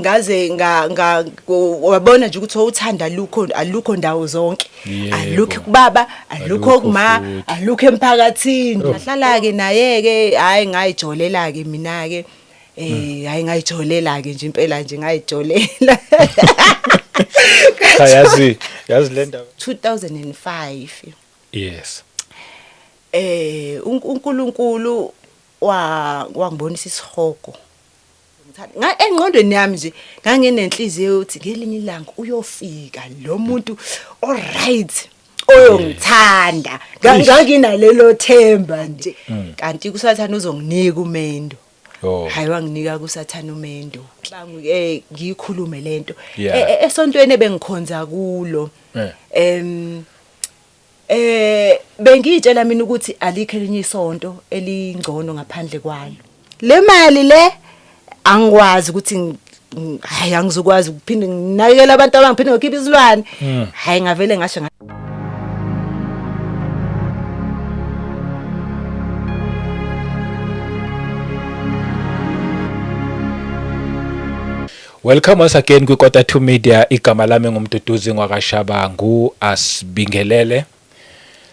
ngaze wabona nje ukuthi uthanda alukho ndawo zonke, alukho kubaba, alukho kuma, alukho emphakathini. Ngahlala ke naye ke hayi ngayijolela ke mina ke hayi ngayijolela ke nje impela nje ngayijolela. Yazi le ndaba 2005. Yes. uNkulunkulu wangibonisa isihogo. Engqondweni yami nje nganginenhliziyo yokuthi ngelinye ilanga uyofika lo muntu alright oyongithanda. Nganginalelo themba nje. Kanti kusathana uzonginika umendo. Hayi wanginika kusathana umendo. Ngiyikhulume lento esontweni ebengikhonza kulo. Bengitshela mina ukuthi alikho elinye isonto elingcono ngaphandle kwalo. Le mali le angikwazi ukuthi hayi angizokwazi ukuphinde nginakekela abantu abangiphinde ngokhipha izilwane. Hayi ngavele ngasho Welcome once again kwiKota 2 Media. Igama lami ngumduduzi ngwakashabangu Asibingelele.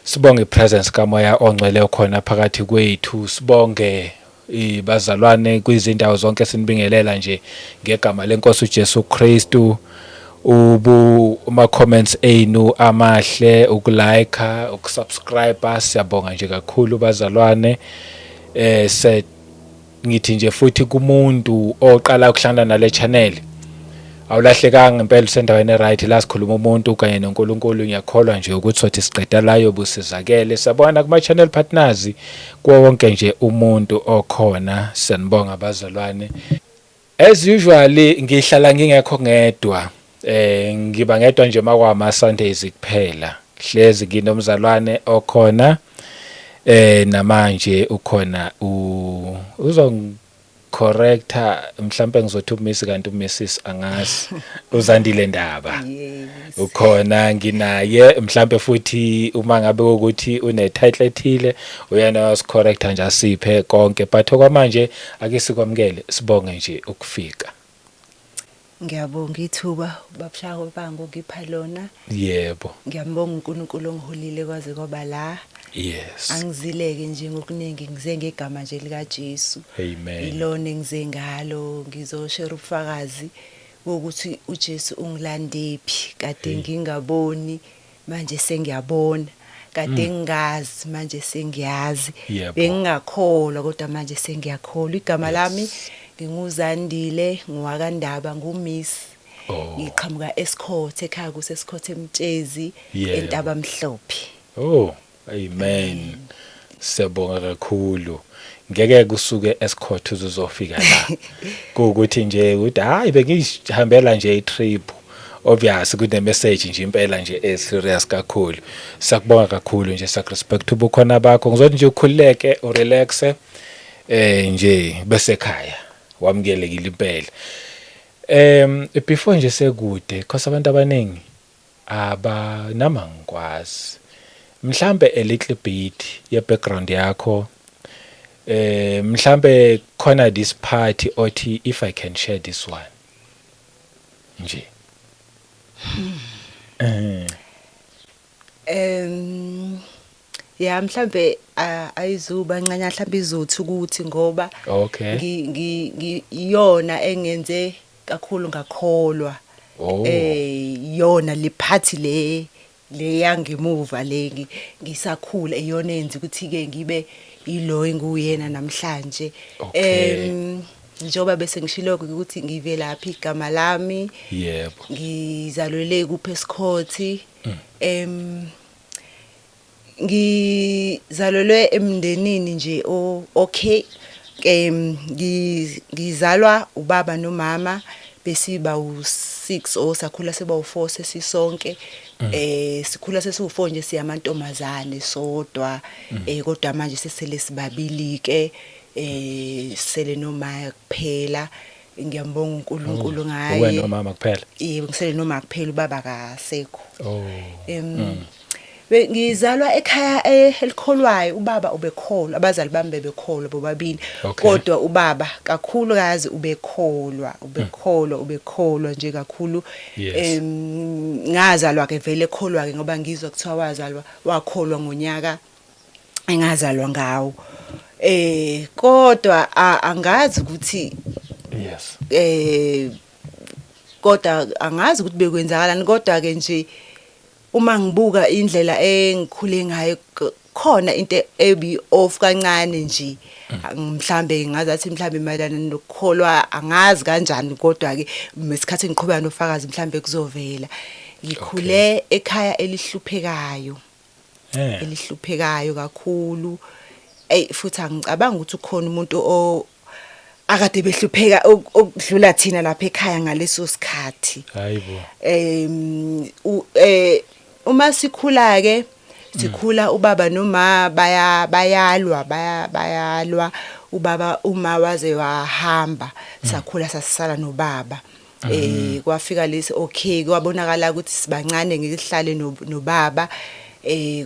Sibonge ipresence kaMoya ongcwele okhona phakathi kwethu. Sibonge ibazalwane kwizindawo zonke sinibingelela nje ngegama lenkosi uJesu Kristu. Uma comments enu amahle, ukulike, ukusubscribe, siyabonga nje kakhulu bazalwane. Ngithi nje futhi kumuntu oqala ukuhlangana nale channel awulahlekanga impela usendaweni right la sikhuluma umuntu kanye noNkulunkulu. Ngiyakholwa nje ukuthi sothi siqeda layo busizakele. Sabona kuma channel partners kuwo wonke nje umuntu okhona. Sanibonga abazalwane. As usually ngihlala ngingekho ngedwa. Ngiba ngedwa nje makwama Sundays kuphela. Hlezi nginomzalwane okhona namanje ukhona uzongicorrecta mhlambe ngizothi uMiss kanti uMrs angazi uZandile Ndaba. Ukhona nginaye mhlambe futhi uma ngabe ukuthi une title ethile uyena usicorrecta nje asiphe konke but okwamanje ake sikwamukele sibonge nje ukufika. Ngiyabonga ithuba babshaka bangu ngipha lona. Yebo. Ngiyambonga uNkulunkulu ongiholile kwaze kwaba la. Yes. Angizileke nje ngokuningi ngize ngegama nje lika Jesu. Amen. Ilone ngize ngalo ngizoshare ubufakazi ukuthi uJesu ungilandephi kade ngingaboni manje sengiyabona. Kade ngingazi manje sengiyazi. Bengingakholwa kodwa manje sengiyakholwa. Igama lami nginguZandile ngwakandaba nguMiss. Ngiqhamuka eSkhothe ekhaya kuseSkhothe eMtshezi eNtaba Mhlophe. Amen. Siyabonga kakhulu. Ngeke kusuke eSkhothe uzofika la. Ukuthi nje ukuthi hayi bengihambela nje itrip. Obvious kune message nje impela nje serious kakhulu. Sakubonga kakhulu nje sakrespect ubukhona bakho. Ngizothi nje ukhululeke urelaxe nje bese ekhaya. Wamkelekile impela. Before nje sekude because abantu abaningi nama ngikwazi mhlambe a little bit ye background yakho. Mhlambe khona this party othi if I can share this one nje. Ya mhlambe ayizuba ncane mhlambe izothi ukuthi ngoba iyona engenze kakhulu ngakholwa. Yona le party le yangemuva le ngisakhula iyona enzi ukuthi ke ngibe ilo enguyena namhlanje. Njoba bese ngishilo ukuthi ngivelaphi igama lami. Yebo. Ngizalwele kuphe eSkhothe. Ngizalelwe emndenini nje okay. Ngizalwa ubaba nomama besiba u6 osakhula seba u4 sesisonke. Sikhula sesiwu4 nje siyamantombazane sodwa. Kodwa manje sesele sibabili ke sele nomaya kuphela. Ngiyambonga uNkulunkulu ngaye. Wena nomama kuphela? Yebo ngisele nomama kuphela ubaba kasekho. Ngizalwa ekhaya elikholwayo, ubaba ubekholwa, abazali bami bebekholwa bobabili. Okay. Kodwa ubaba kakhulukazi ubekholwa nje kakhulu. Yes. Ngazalwa ke vele ekholwa ke ngoba ngizwa kuthiwa wakholwa ngonyaka engazalwa ngawo. Kodwa angazi ukuthi Yes. kodwa angazi ukuthi bekwenzakalani, kodwa ke nje uma ngibuka indlela engikhule ngayo khona into ebi off kancane nje, mhlambe ngazathi mhlambe mayelana nokukholwa angazi kanjani, kodwa ke mesikhathi ngiqhubeka nofakazi mhlambe kuzovela. Ngikhule ekhaya elihluphekayo kakhulu. Futhi angicabanga ukuthi ukhona umuntu akade behlupheka okudlula thina lapha ekhaya ngaleso sikhathi. Hayibo. Uma sikhula ke sikhula ubaba noma bayalwa, ubaba uma waze wahamba sakhula sasisala nobaba. Kwafika lesi kwabonakala ukuthi sibancane ngihlale nobaba.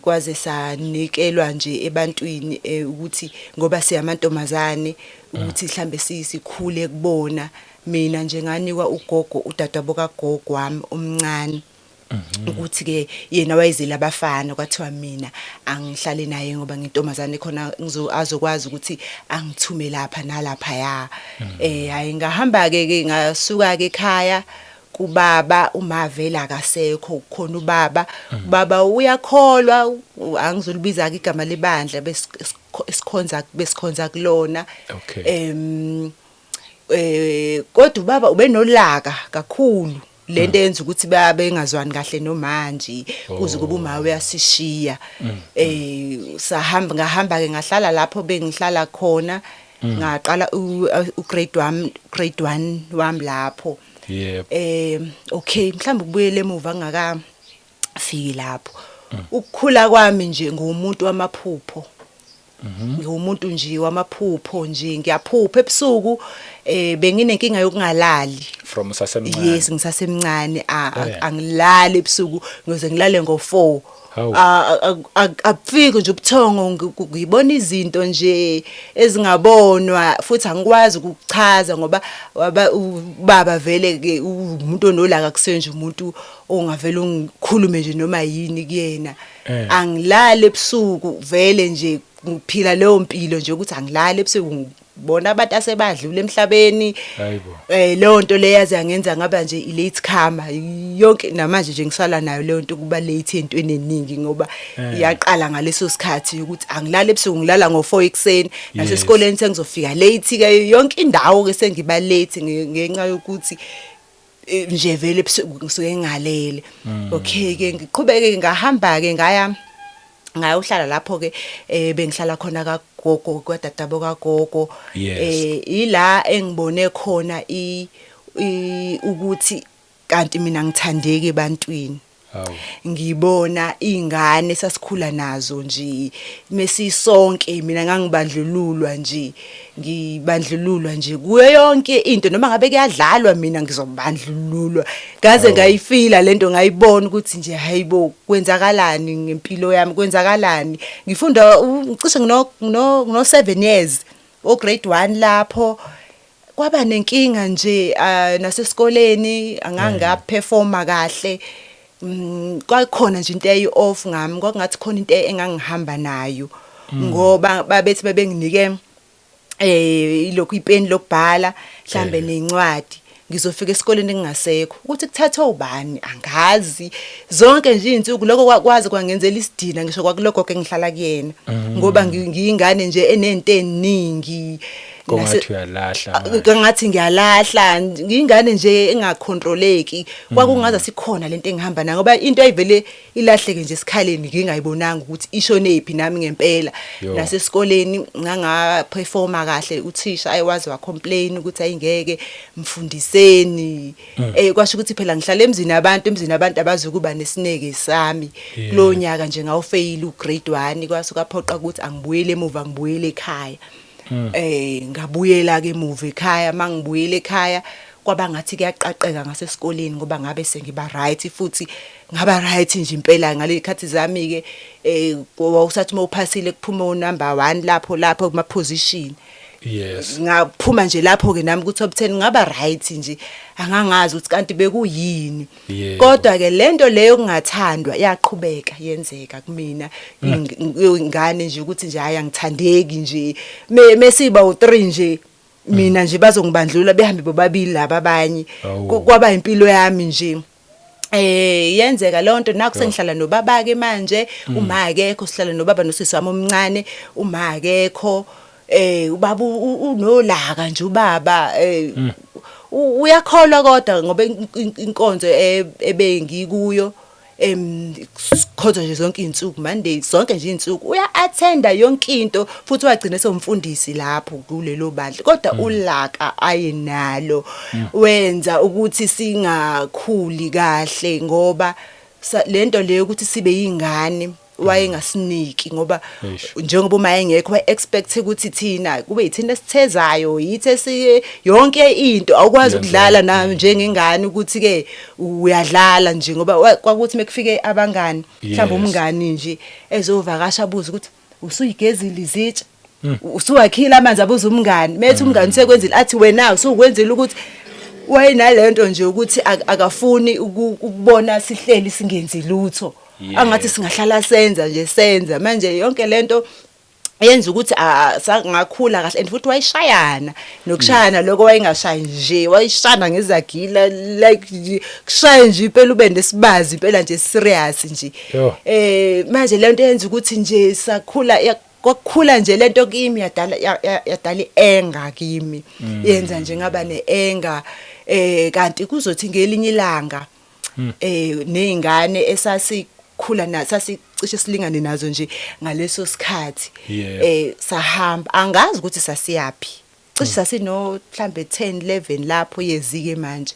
Kwaze sanikelwa nje ebantwini ukuthi ngoba siyamantombazane ukuthi mhlambe sikhule kubona. Mina nje nganikwa ugogo, udadewabo kagogo wami omncane, ukuthi ke yena wayezile abafana, kwathiwa mina angihlale naye ngoba ngintombazane khona azokwazi ukuthi angithume lapha nalapha ya. Hayi ngahamba ke ngasuka ke ekhaya kubaba, umavela akasekho, khona ubaba. Ubaba uyakholwa, angizolibiza ke igama lebandla besikhonza kulona. Okay. Kodwa ubaba ubenolaka kakhulu, lento yenza ukuthi bengazwani kahle nomanje kuze kube uma uyasishiya. Ngahamba ke ngahlala lapho bengihlala khona, ngaqala grade 1 wami lapho. Yep. Okay, mhlambe kubuyele emuva ngakafiki lapho. Ukukhula kwami nje ngumuntu wamaphupho. Ngumuntu nje wamaphupho nje, ngiyaphupha ebusuku. Benginenkinga yokungalali From sasemncane. Yes, ngisasemncane. Angilali ebusuku ngoze ngilale ngo4. Akufiki nje ubuthongo, ngibona izinto nje ezingabonwa, futhi angikwazi ukuchaza ngoba ubaba vele ke umuntu onolaka kusenje, umuntu ongavela ungikhulume nje noma yini kuyena. Angilali ebusuku vele nje, ngiphila leyo mpilo nje ukuthi angilali ebusuku, ngibona abantu asebadlula emhlabeni. Hayibo. Leyo nto leyazi yangenza ngaba nje late comer yonke, namanje nje ngisala nayo leyo nto kuba late entweni eningi ngoba iyaqala ngaleso sikhathi ukuthi angilala ebusuku, ngilala ngo4 ekseni, nasesikoleni sengizofika late ke yonke indawo ke sengiba late ngenxa yokuthi nje vele ebusuku ngisuke ngalele. Okay ke ngiqhubeke ngahamba ke ngayohlala lapho ke bengihlala khona kagogo, kwadadabo kagogo. Ila engibone khona ukuthi kanti mina ngithandeke ebantwini. Ngibona ingane sasikhula nazo nje, mesisonke mina ngangibandlululwa nje, ngibandlululwa nje kuyo yonke into, noma ngabe kuyadlalwa mina ngizobandlululwa. Ngaze ngayifila lento, ngayibona ukuthi nje hayibo kwenzakalani ngempilo yami, kwenzakalani. Ngifunda ngicishe no 7 years grade 1 lapho. Kwaba nenkinga nje nasesikoleni, angangaperforma kahle. Kwakhona nje into eyi-off ngami, kwakungathi khona into engangihamba nayo ngoba babethi bebenginike ilokhu ipeni lokubhala mhlambe nencwadi, ngizofika esikoleni ngingasekho, ukuthi kuthatha ubani angazi. Zonke nje izinsuku lokho kwakwazi kwangenzela isidina ngisho kwakuloko ke ngihlala kuyena, ngoba ngiyingane nje enento eningi. Ngathi uyalahla, ngathi ngiyalahla, ngiyingane nje engacontroleki. Kwakungaza sikhona lento engihamba nayo ngoba into ayivele ilahleke nje esikhaleni ngingayibonanga ukuthi ishonephi nami ngempela. Nasesikoleni ngangaperforma kahle, uthisha ayiwazi wa complain ukuthi ayingeke mfundiseni. Kwasho ukuthi phela ngihlala emzini abantu abazokuba nesineke sami. Kulo nyaka nje ngawufail ugrade 1, kwasuka phoqa ukuthi angibuyele emuva, ngibuyele ekhaya. Ngabuyela ke emuva ekhaya. Mangibuyela ekhaya kwabangathi kuyaqaqeka ngasesikoleni ngoba ngabe sengiba right futhi ngaba right nje impela ngalekhathi zami ke wawusathi mawuphasile kuphuma unumber 1 lapho kuma position. Yes. Ngaphuma nje lapho ke nami ku top 10 ngaba right nje angangazi ukuthi kanti bekuyini. Kodwa ke lento leyo kungathandwa yaqhubeka yenzeka kumina ingane nje ukuthi nje haya ngithandeki nje mesiba u3 nje mina nje bazongibandlula behambe bobabili laba abanye kwaba impilo yami nje. Yenzeka lonto naku sengihlala nobaba ke manje uma akekho sihlala nobaba nosisi wami omncane uma akekho ubaba unolaka nje ubaba uyakholwa kodwa ngoba inkonzo ebengikuyo khonza nje zonke izinsuku Monday zonke nje izinsuku uya-attenda yonke into futhi wagcina somfundisi lapho kulelo bandla kodwa ulaka ayenalo wenza ukuthi singakhuli kahle ngoba lento leyo ukuthi sibe yingane wayengasiniki ngoba njengoba uma engekho expect ukuthi thina kube yithina sithezayo yithe siye yonke into awukwazi ukudlala na njengengane ukuthi ke uyadlala nje ngoba kwakuthi mekufike abangani mhlawumbe umngani nje ezovakasha abuza ukuthi usuyigezile izitsha usuwakhila amanzi abuza umngani methi umngani sekwenzile athi wena usukwenzile ukuthi wayenalento nje ukuthi akafuni ukubona sihleli singenzi lutho. Angathi singahlala senza manje yonke lento yenza ukuthi sangakhula kahle and futhi wayishayana nokushayana lokho wayengashayi nje wayishana ngezagila like kushaya nje impela ube nesibazi impela nje serious nje manje lento yenza ukuthi nje sakhula kwakukhula nje lento kimi yadala enga kimi yenza nje ngaba neenga kanti kuzothi ngelinye ilanga nezingane esasikhula nazo sasicishe silingane nazo nje ngaleso sikhathi sahamba angazi ukuthi sasiyapi cishe sasino mhlambe 10 11 lapho yezike manje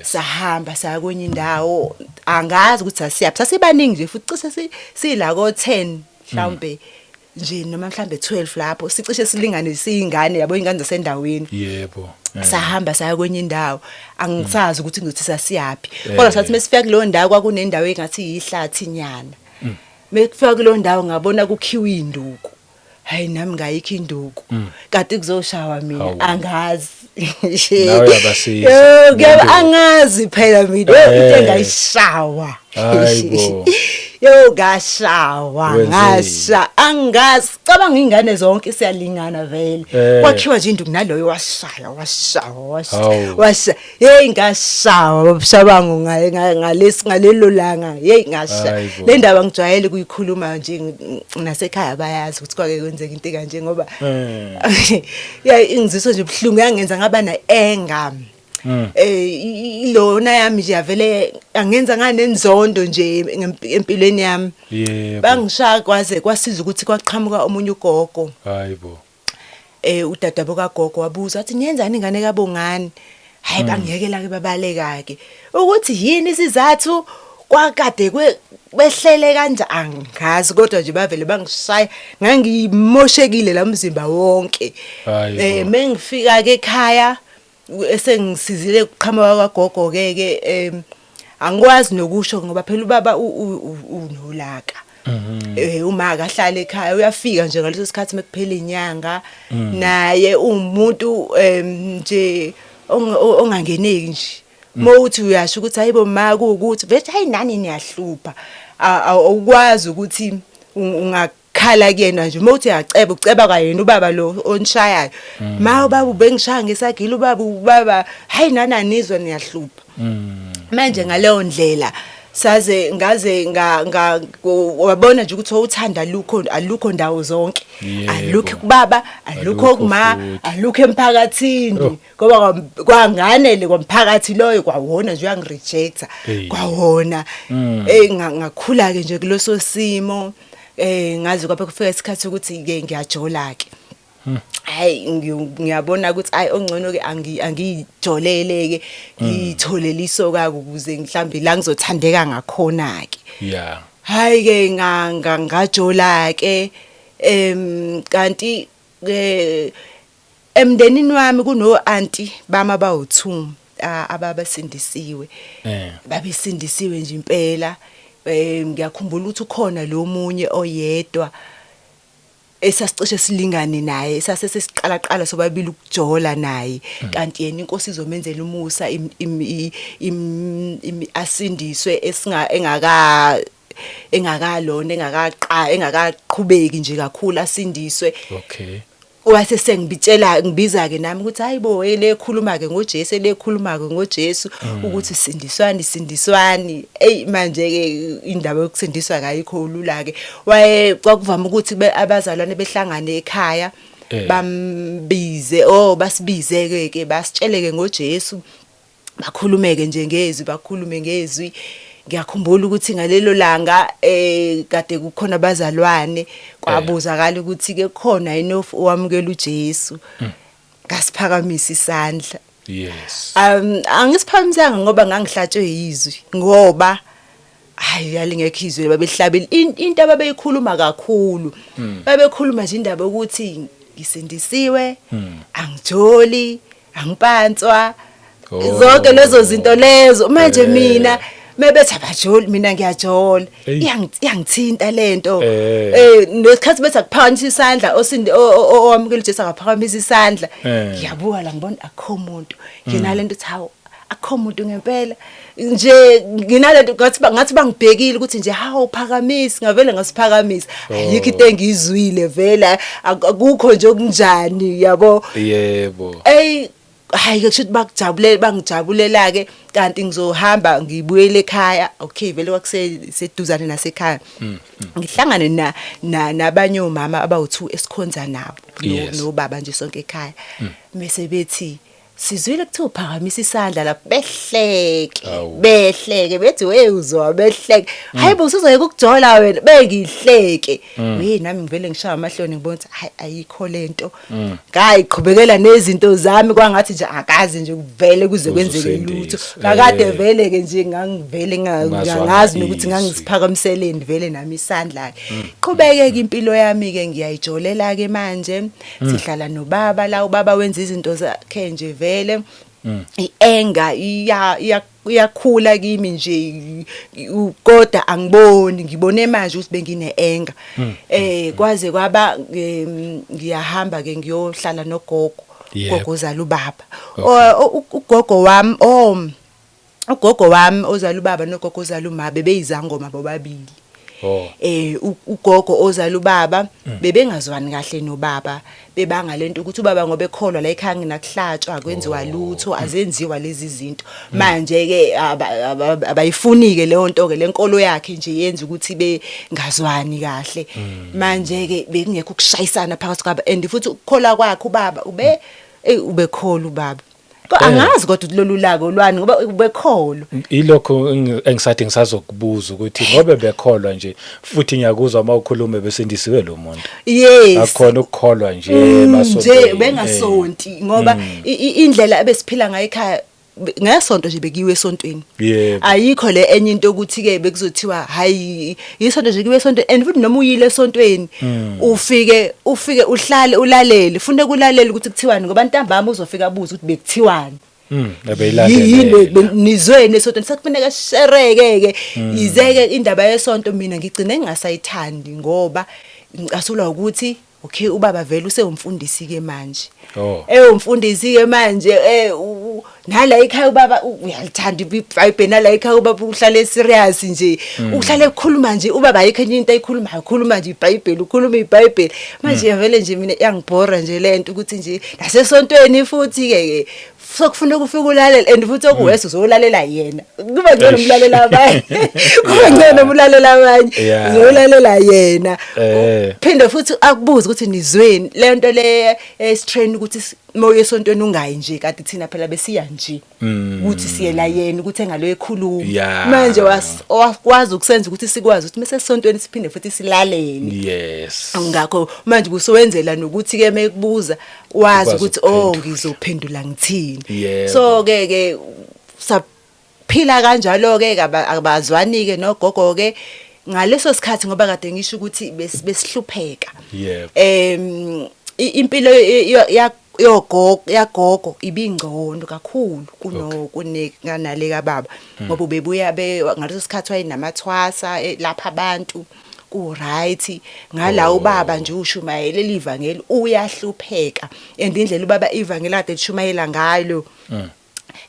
sahamba saya kwenye indawo angazi ukuthi sasiyapi sasibaningi nje futhi cishe sila ko 10 mhlambe nje noma mhlambe 12 lapho sicishe silingane siyingane yabo ingane zasendaweni yebo sahamba saya kwenye indawo angisazi ukuthi ngizothi sasiyapi kodwa sathi mesifika kuleyo ndawo kwakunendawo engathi yihlathi nyana mekufika kuleyo ndawo ngabona kukhiwa induku hayi nami ngayikho induku kanti kuzoshawa mina angazi nawe yabasiza angazi phela mina into engayishawa hayibo gashawa ngasha angazi cabanga ingane zonke siyalingana vele kwakhiwa nje induku naloyo washa hey ngashawa babushabangu ngalelo langa hey ngasha le ndaba ngijwayele kuyikhuluma nje nasekhaya bayazi ukuthi kwake kwenzeka into kanje ngoba ingiziswa nje buhlungu yangenza ngaba na enga ilona yami nje yavele angenza nganenzondo nje empilweni yami bangishaya kwaze kwasiza ukuthi kwaqhamuka omunye ugogo hayibo udadabo kagogo wabuza athi niyenzani ingane kabongani hayi bangiyekela ke babaleka ke ukuthi yini isizathu kwakade kwehlele kanje angazi kodwa nje bavele bangishaya ngangimoshekile la mzimba wonke mengifika ke ekhaya esengisizile ukuqhamuka kwagogo ke angikwazi nokusho ngoba phela ubaba unolaka uma akahlala ekhaya uyafika nje ngaleso sikhathi mekuphela inyanga naye umuntu nje ongangeneki nje mawuthi uyasho ukuthi hayibo ma kuukuthi vele hayi nani niyahlupha awukwazi ukuthi ungakhala kuyena nje mawuthi uyaceba uceba kayena ubaba lo onishayayo ma ubaba ubengishaya ngesagila ubaba hayi nana nizwe niyahlupha manje ngaleyo ndlela saze ngaze wabona nje ukuthi uthanda alukho ndawo zonke alukho kubaba alukho kuma alukho emphakathini ngoba kwanganele kwamphakathi loyo kwawona nje uyangirejecta kwawona ngakhula ke nje kuloso simo ngazi kwabe kufika isikhathi ukuthi ke ngiyajola ke hayi ngiyabona ukuthi ayi ongcono ke angijolele ke ngitholele isoka ukuze mhlambi la ngizothandeka ngakhona ke hayi ke ngajola ke kanti emndenini wami kuno auntie bama bawu2 ababasindisiwe babesindisiwe nje impela. Ngiyakhumbula ukuthi ukhona lo munye oyedwa esasicishe silingane naye, sasesiqala sobabili ukujola naye, kanti yena inkosi izomenzela umusa asindiswe engakalona engakaqhubeki nje kakhulu asindiswe. Okay. Wase ngibiza ke nami ukuthi hayibo le khuluma ke ngoJesu, le khuluma ke ngoJesu ukuthi sindiswani. Manje ke indaba yokusindiswa kayikho ulula ke. Kwakuvama ukuthi abazalwane behlangane ekhaya basibize ke basitsheleke ngoJesu, bakhulumeke nje ngezwi, bakhulume ngezwi. Ngiyakhumbula ukuthi ngalelo langa kade kukhona abazalwane kwabuzakala ukuthi ke khona yini owamukela uJesu, ngasiphakamisa isandla. Yes. Angisiphakamisanga ngoba ngangihlatshwe yizwi, ngoba hayi yalingekho izwi babehlabela into ababeyikhuluma kakhulu. Babekhuluma nje indaba ukuthi ngisindisiwe, angijoli, angiphanswa, zonke lezo zinto lezo. Manje mina mebethi abajoli, mina ngiyajola, iyangithinta lento. Nesikhathi bethi akuphakamisa isandla, owamukela uJesu akaphakamisa isandla, ngiyabuka la ngibona akho umuntu. Nginalento ukuthi hawo akho umuntu ngempela nje, nginalento ngathi bangibhekile ukuthi nje hawo uphakamisa, ngavele ngasiphakamisa. Ayikho into engizwile vela, akukho nje okunjani, yabo. Yebo. Hayi ke kushuthi bangijabulela ke, kanti ngizohamba ngibuyele ekhaya. Okay, vele kwakuseduzane nasekhaya. Ngihlangane nabanye omama abawu2 esikhonza nabo nobaba nje sonke ekhaya. Mase bethi sizwile kuthiwa uphakamisa isandla lapho, behleke bethi uzwa behleke. Hayibo usuzoyeka ukujola wena, bengihleke. Nami ngivele ngishaya amahloni ngibona ukuthi hayi ayikho lento. Ngayiqhubekela nezinto zami, kwangathi nje akazi nje kuvele kuze kwenzeke lutho. Kakade vele ke nje ngangivele ngangazi nokuthi ngangisiphakamiseleni vele nami isandla ke. Qhubekeke impilo yami ke ngiyayijolela ke manje. Sihlala nobaba la, ubaba wenza izinto zakhe nje vele. Ienga iyakhula kimi nje, kodwa angiboni, ngibone manje ukuthi bengine-enga. Kwaze kwaba ngiyahamba ke ngiyohlala nogogo, ugogo ozala ubaba. Ugogo wami ozala ubaba nogogo ozala uma bebeyizangoma bobabili. Ugogo ozala ubaba bebengazwani kahle nobaba, bebanga lento ukuthi ubaba ngoba ekholwa la ekhaya nginakuhlatshwa, akwenziwa lutho, azenziwa lezi zinto. Manje ke abayifunike leyo nto ke, lenkolo yakhe nje yenza ukuthi bengazwani kahle. Manje ke bekungekho ukushayisana phakathi kwabo, and futhi ukukhola kwakhe ubaba ubekhola ubaba. Angazi kodwa lolu lako lwani ngoba ubekholwa. Ilokho engisathi ngisazokubuza ukuthi ngobe bekholwa nje, futhi ngiyakuzwa mawukhuluma besindisiwe lo muntu. Yes. Akhona ukukholwa nje nje bengasonti ngoba indlela ebesiphila ngayo ekhaya ngesonto nje bekiwe esontweni. Ayikho le enye into ukuthi ke bekuzothiwa hayi isonto nje kiwe esontweni, and futhi noma uyile esontweni ufike uhlale ulalele, ufune kulalela ukuthi kuthiwani, ngoba ntambama uzofika abuza ukuthi bekuthiwani. Yini nizweni esontweni, sekufuneka sishereke ke izeke indaba yesonto. Mina ngigcine ngingasayithandi ngoba ngicasulwa ukuthi okay, ubaba vele usewumfundisi ke manje. Umfundisi ke manje nala ekhaya ubaba uyalithanda iBhayibheli, nala ekhaya ubaba uhlale serious nje, uhlale ekhuluma nje, ubaba ayikho enye into ayikhulumayo, ukhuluma nje iBhayibheli, ukhuluma iBhayibheli. Manje vele nje mina yangibhora nje lento ukuthi nje nasesontweni futhi ke sokufuna ukufika ulalela, and futhi okuwese uzolalela yena, kuba ngcono umlalela abanye, kuba ngcono umlalela abanye, uzolalela yena. Phinde futhi akubuza ukuthi nizweni lento le strain ukuthi moya esontweni ungayi nje, kanti thina phela besiya nje ukuthi siyela yena ukuthi engalo ekhuluma. Manje wakwazi ukusenza ukuthi sikwazi ukuthi mase esontweni siphinde futhi silalele. Yes. Ngakho manje kusowenzela nokuthi ke mekubuza wazi ukuthi ngizophendula ngithini. So ke saphila kanjalo ke abazwani ke nogogo ke ngaleso sikhathi, ngoba kade ngisho ukuthi besihlupheka. Impilo yagogo ibingcono kakhulu kunale kababa ngoba ubebuya ngaleso sikhathi wayinamathwasa lapha abantu ku right ngala ubaba nje ushumayela elivangeli uyahlupheka and indlela ubaba ivangeli ade lishumayela ngalo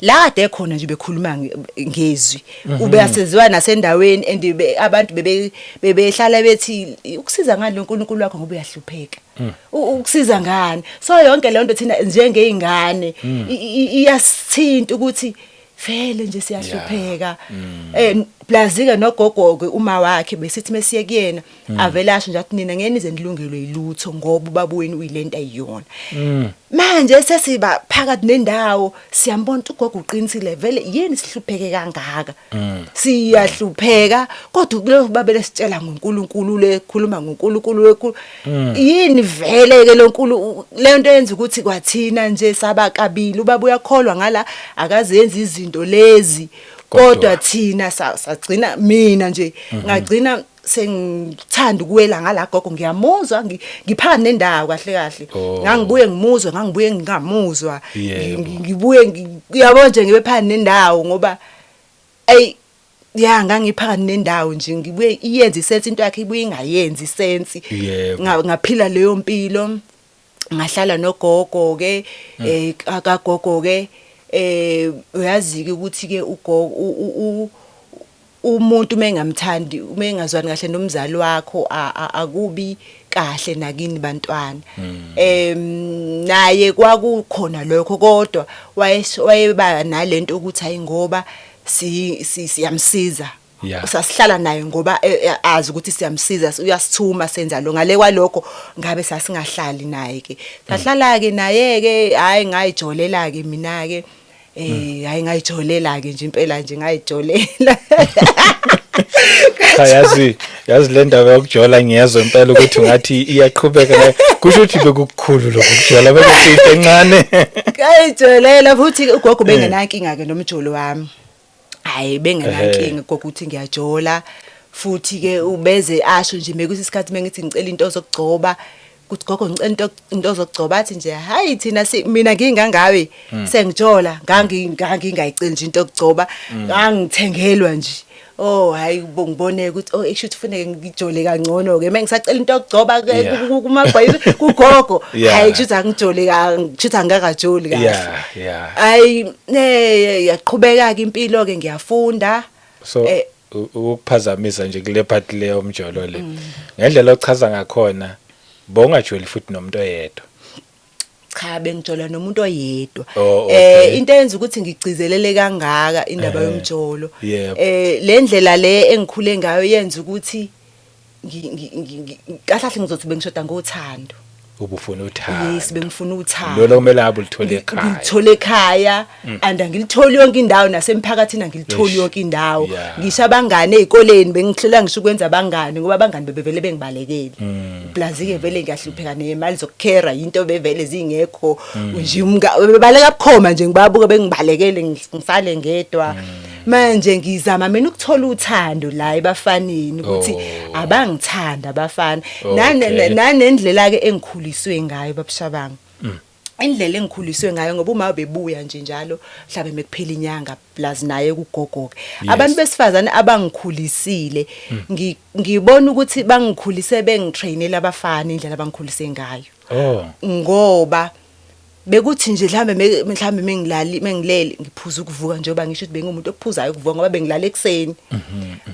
la ade khona nje bekhuluma ngezwi ube yaseziwa nasendaweni and abantu bebehlala bethi ukusiza ngani uNkulunkulu wakho ngoba uyahlupheka ukusiza ngani so yonke le nto thina njengeingane iyasithinta ukuthi vele nje siyahlupheka plazike nogogo uma wakhe besithi mesiye kuyena avela asho nje athi nina ngeke nize nilungelwe yilutho ngoba ubabuweni uyilento ayiyona manje sesiba phakathi nendawo siyambona ugogo uqinisile vele yini sihlupheke kangaka siyahlupheka kodwa kulo babele sitshela ngoNkulunkulu lekhuluma ngoNkulunkulu yini vele ke loNkulunkulu lento yenza ukuthi kwathina nje sabakabili ubaba uyakholwa ngala akazenza izinto lezi kodwa thina sagcina mina nje ngagcina sengithanda ukuwela ngala gogo ngiyamuzwa ngiphakathi nendawo kahle ngangibuye ngimuzwa ngangibuye ngingamuzwa ngibuye uyabona nje ngibe phakathi nendawo ngoba ngangiphakathi nendawo nje ngibuye iyenza isense into yakhe ibuye ingayenzi isense ngaphila leyo mpilo ngahlala nogogo ke akagogo ke uyazi ukuthi ke umuntu mengamthandi mengazwani kahle nomzali wakho akubi kahle nakini bantwana naye kwakukhona lokho kodwa wayeba nalento ukuthi hayi ngoba siyamsiza sasihlala naye ngoba azi ukuthi siyamsiza uyasithuma senza lo ngale kwalokho ngabe sasingahlali naye ke sahlala ke naye ke hayi ngayijolela ke mina ke hayi ngayijolela ke nje impela nje ngayijolela yazi le ndaba yokujola ngiyazwa impela ukuthi ngathi iyaqhubeka kusho ukuthi bekukhulu lokujola bekuyihle encane ngayijolela futhi ugogo bengenankinga ke nomjolo wami hayi bengenankinga kokuthi ngiyajola futhi ke ubeze asho nje mekusisikhathi mengithi ngicela into zokugcoba kuthi gogo ngicela into zokugcoba athi nje hayi thina mina ngingangawe sengijola ngangingayiceli nje into yokugcoba ngangithengelwa nje hayi ngiboneke ukuthi ekshuthi kufanele ngijole kangcono ke mengisacela into yokugcoba kumagwayi kugogo hayi kushuthi angijole kushuthi angakajoli kahle hayi yaqhubeka ke impilo ke ngiyafunda so ukuphazamisa nje kule part leyo umjolo le ngendlela ochaza ngakhona bongajoli futhi nomuntu oyedwa cha bengijola nomuntu oyedwa into eyenza ukuthi ngigcizelele kangaka indaba yomjolo le ndlela le engikhule ngayo yenza ukuthi kahle ngizothi bengishoda ngothando ubufuna uthando yes bengifuna uthando lo kumele abe ulithole ekhaya ngilithole ekhaya and angilitholi yonke indawo nasemphakathini angilitholi yonke indawo ngisho abangane ezikoleni bengihlola ngisho ukwenza abangane ngoba abangane bebevele bengibalekele plazike vele ngiyahlupheka nemali zokukhera into bevele zingekho nje bebaleka bukhoma nje ngibabuka bengibalekele ngisale ngedwa manje ngizama mina ukuthola uthando la ebafaneni ukuthi abangithanda abafana nanendlela ke engikhuliswe ngayo babushabanga indlela engikhuliswe ngayo ngoba uma bebuya nje njalo mhlabe mekuphela inyanga plus naye kugogoke abantu besifazane abangikhulisile ngibona ukuthi bangikhulise bengitrainela abafana indlela abangikhulise ngayo ngoba bekuthi nje mhlambe mengilele ngiphuza ukuvuka njengoba ngisho ukuthi bengumuntu ophuzayo ukuvuka ngoba bengilala ekseni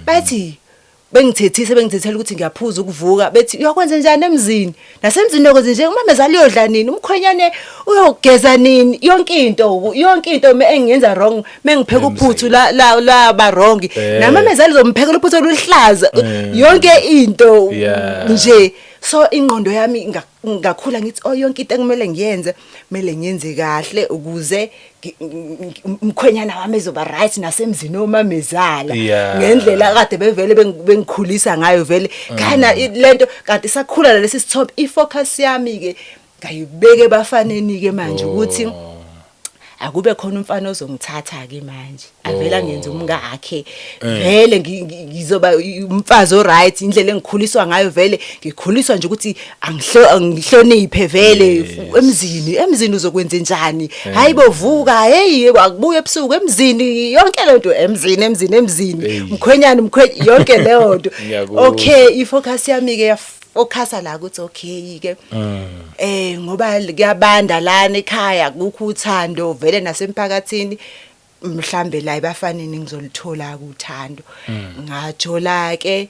bathi bengithethela ukuthi ngiyaphuza ukuvuka bethi uyakwenza njani emzini nasemzini lokho nje umamezali uyodla nini umkhwenyane uyogeza nini yonke into engiyenza wrong mengipheka uphuthu la ba wrong namamezali uzomphekela uphuthu oluhlaza yonke into nje so ingqondo yami ngakhula ngithi yonke into ekumele ngiyenze kahle ukuze umkhwenyana wami ezoba right nasemzini omamezala ngendlela kade bevele bengikhulisa ngayo vele kana lento kanti sakhula lesi sithombe ifocus yami ke ngayibeke bafaneni ke manje ukuthi akube khona umfana ozongithatha ke manje avela ngenza umngakhe vele ngizoba umfazi oright indlela engikhuliswa ngayo vele ngikhuliswa nje ukuthi angihloniphe vele emzini uzokwenza njani hayibo vuka hey akubuye ebusuku emzini yonke lento emzini mkhwenyana yonke leyo nto okay ifocus yami ke okhasa la ukuthi okay ke ngoba kuyabanda lana ekhaya akukho uthando vele nasemphakathini mhlambe la ebafaneni ngizolithola kuthando ngathola ke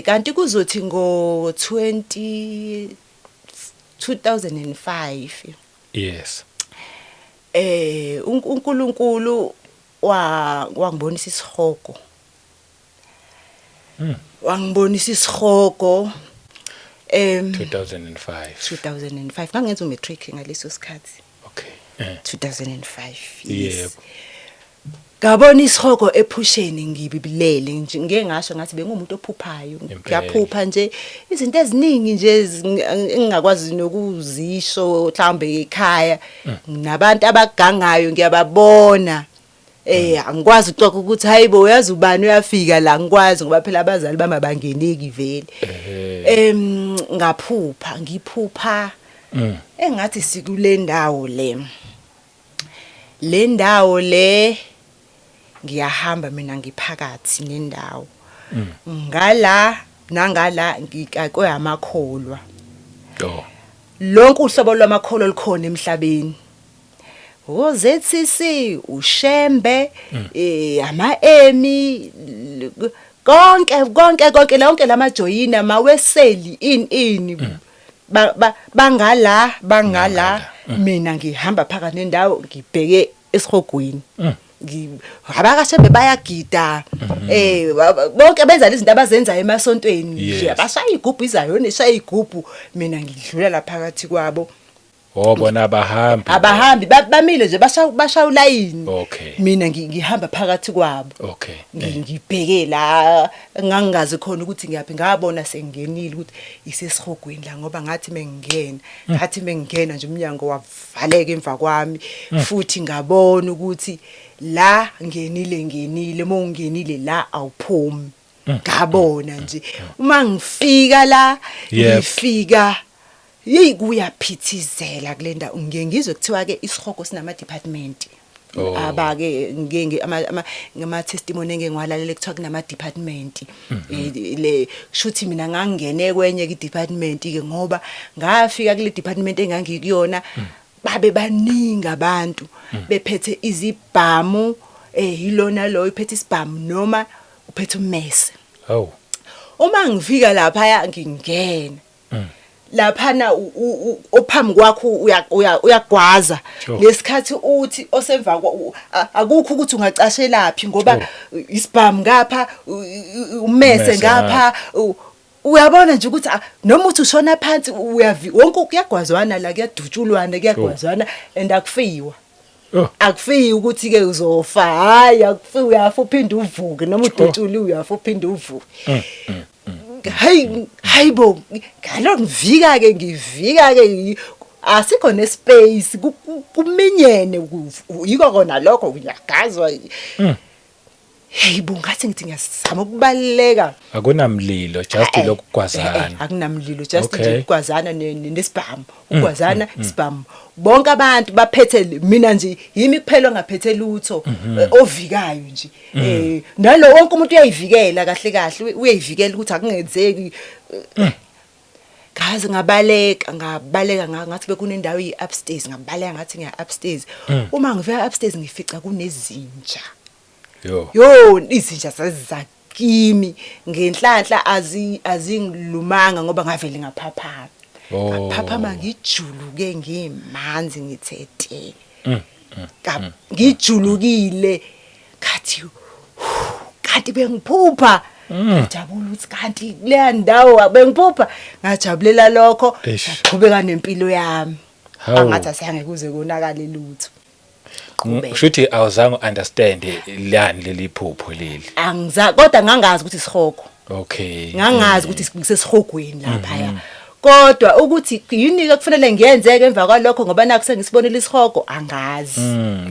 kanti kuzothi ngo 2005 yes uNkulunkulu wangibonisa isihogo wangibonisa isihogo 2005 ngangenza umatric ngaleso sikhathi okay 2005 yebo ngabona isihogo ephusheni ngibibilele nje ngeke ngasho ngathi bengumuntu ophuphayo ngiyaphupha nje izinto eziningi nje engingakwazi nokuzisho mhlambe ekhaya nabantu abagangayo ngiyababona angikwazi ukuxoxa ukuthi hayibo uyazi ubani uyafika la ngikwazi ngoba phela abazali bami abangeneki vele ngiphupha engathi sikule ndawo le ndawo le ngiyahamba mina ngiphakathi nendawo ngala nangala ngikakwe amakholwa lonke uhlobo lwamakholwa likhona emhlabeni oZCC uShembe ama-Emi konke lonke lamajoyina maweseli in bangala mina ngihamba phakathi nendawo ngibheke esihogweni abakashembe bayagida bonke benza izinto abazenza emasontweni nje abashaya igubhu izayona eshaya igubhu mina ngidlula la phakathi kwabo bona abahambi bamile nje bashaya ulayini mina ngihamba phakathi kwabo ngibheke la ngangazi khona ukuthi ngiyaphi ngabona sengenile ukuthi isesihogweni la ngoba ngathi mengena nje umnyango wavaleka emva kwami futhi ngabona ukuthi la ngenile mongenile la awuphumi ngabona nje uma ngifika la ngifika kuyaphithizela kulenda ngizwe kuthiwa ke isihogo sinama department abake ngama testimony engengwalalela kuthiwa kunama department le shuthi mina ngangene kwenye ke department ke ngoba ngafika kule department engangikuyona babe baningi abantu bephethe izibhamu yilona lo iphethe isibhamu noma uphethe ummese uma ngifika lapha ngingena laphana ophambi kwakho uyagwaza lesikhathi uthi osemva akukho ukuthi ungacashelaphi ngoba isibhamu ngapha ummese ngapha uyabona nje ukuthi noma uthi ushona phansi wonke kuyagwazwana la kuyadutshulwana kuyagwazwana and akufiwa akufiyi ukuthi ke uzofa hayi akufiyi uyafa uphinde uvuke noma udutshuli uyafa uphinde uvuke hayibo ngalo ngivika ke asikho nespace kuminyene yiko kona lokho uyagazwa hayibo ngathi ngithi ngiyasama ukubaleka akunamlilo just lokugwazana akunamlilo just ukugwazana nesibhamu ukugwazana isibhamu bonke abantu baphethe mina nje yimi kuphela ngaphethe lutho ovikayo nje nalo wonke umuntu uyayivikela kahle uyayivikela ukuthi akungenzeki ngaze ngabaleka ngathi bekunendawo yi-upstairs ngabaleka ngathi ngiya upstairs uma ngivela upstairs ngifica kunezinja izinja sazizakimi ngenhlanhla azingilumanga ngoba ngavele ngaphaphama ngaphaphama ngijuluke ngimanzi ngithethe ngijulukile kanti bengiphupha ngijabula ukuthi kanti leya ndawo bengiphupha ngajabulela lokho ngaqhubeka nempilo yami angathi asengekuze konakale lutho Shuthi awuzange understand lani leli phupho leli. Kodwa ngangazi ukuthi isihogo. Okay. Ngangazi ukuthi sesihogweni lapha ya. kodwa ukuthi yini kufanele ngiyenzeke emva kwalokho ngoba naku sengisibonile isihogo angazi.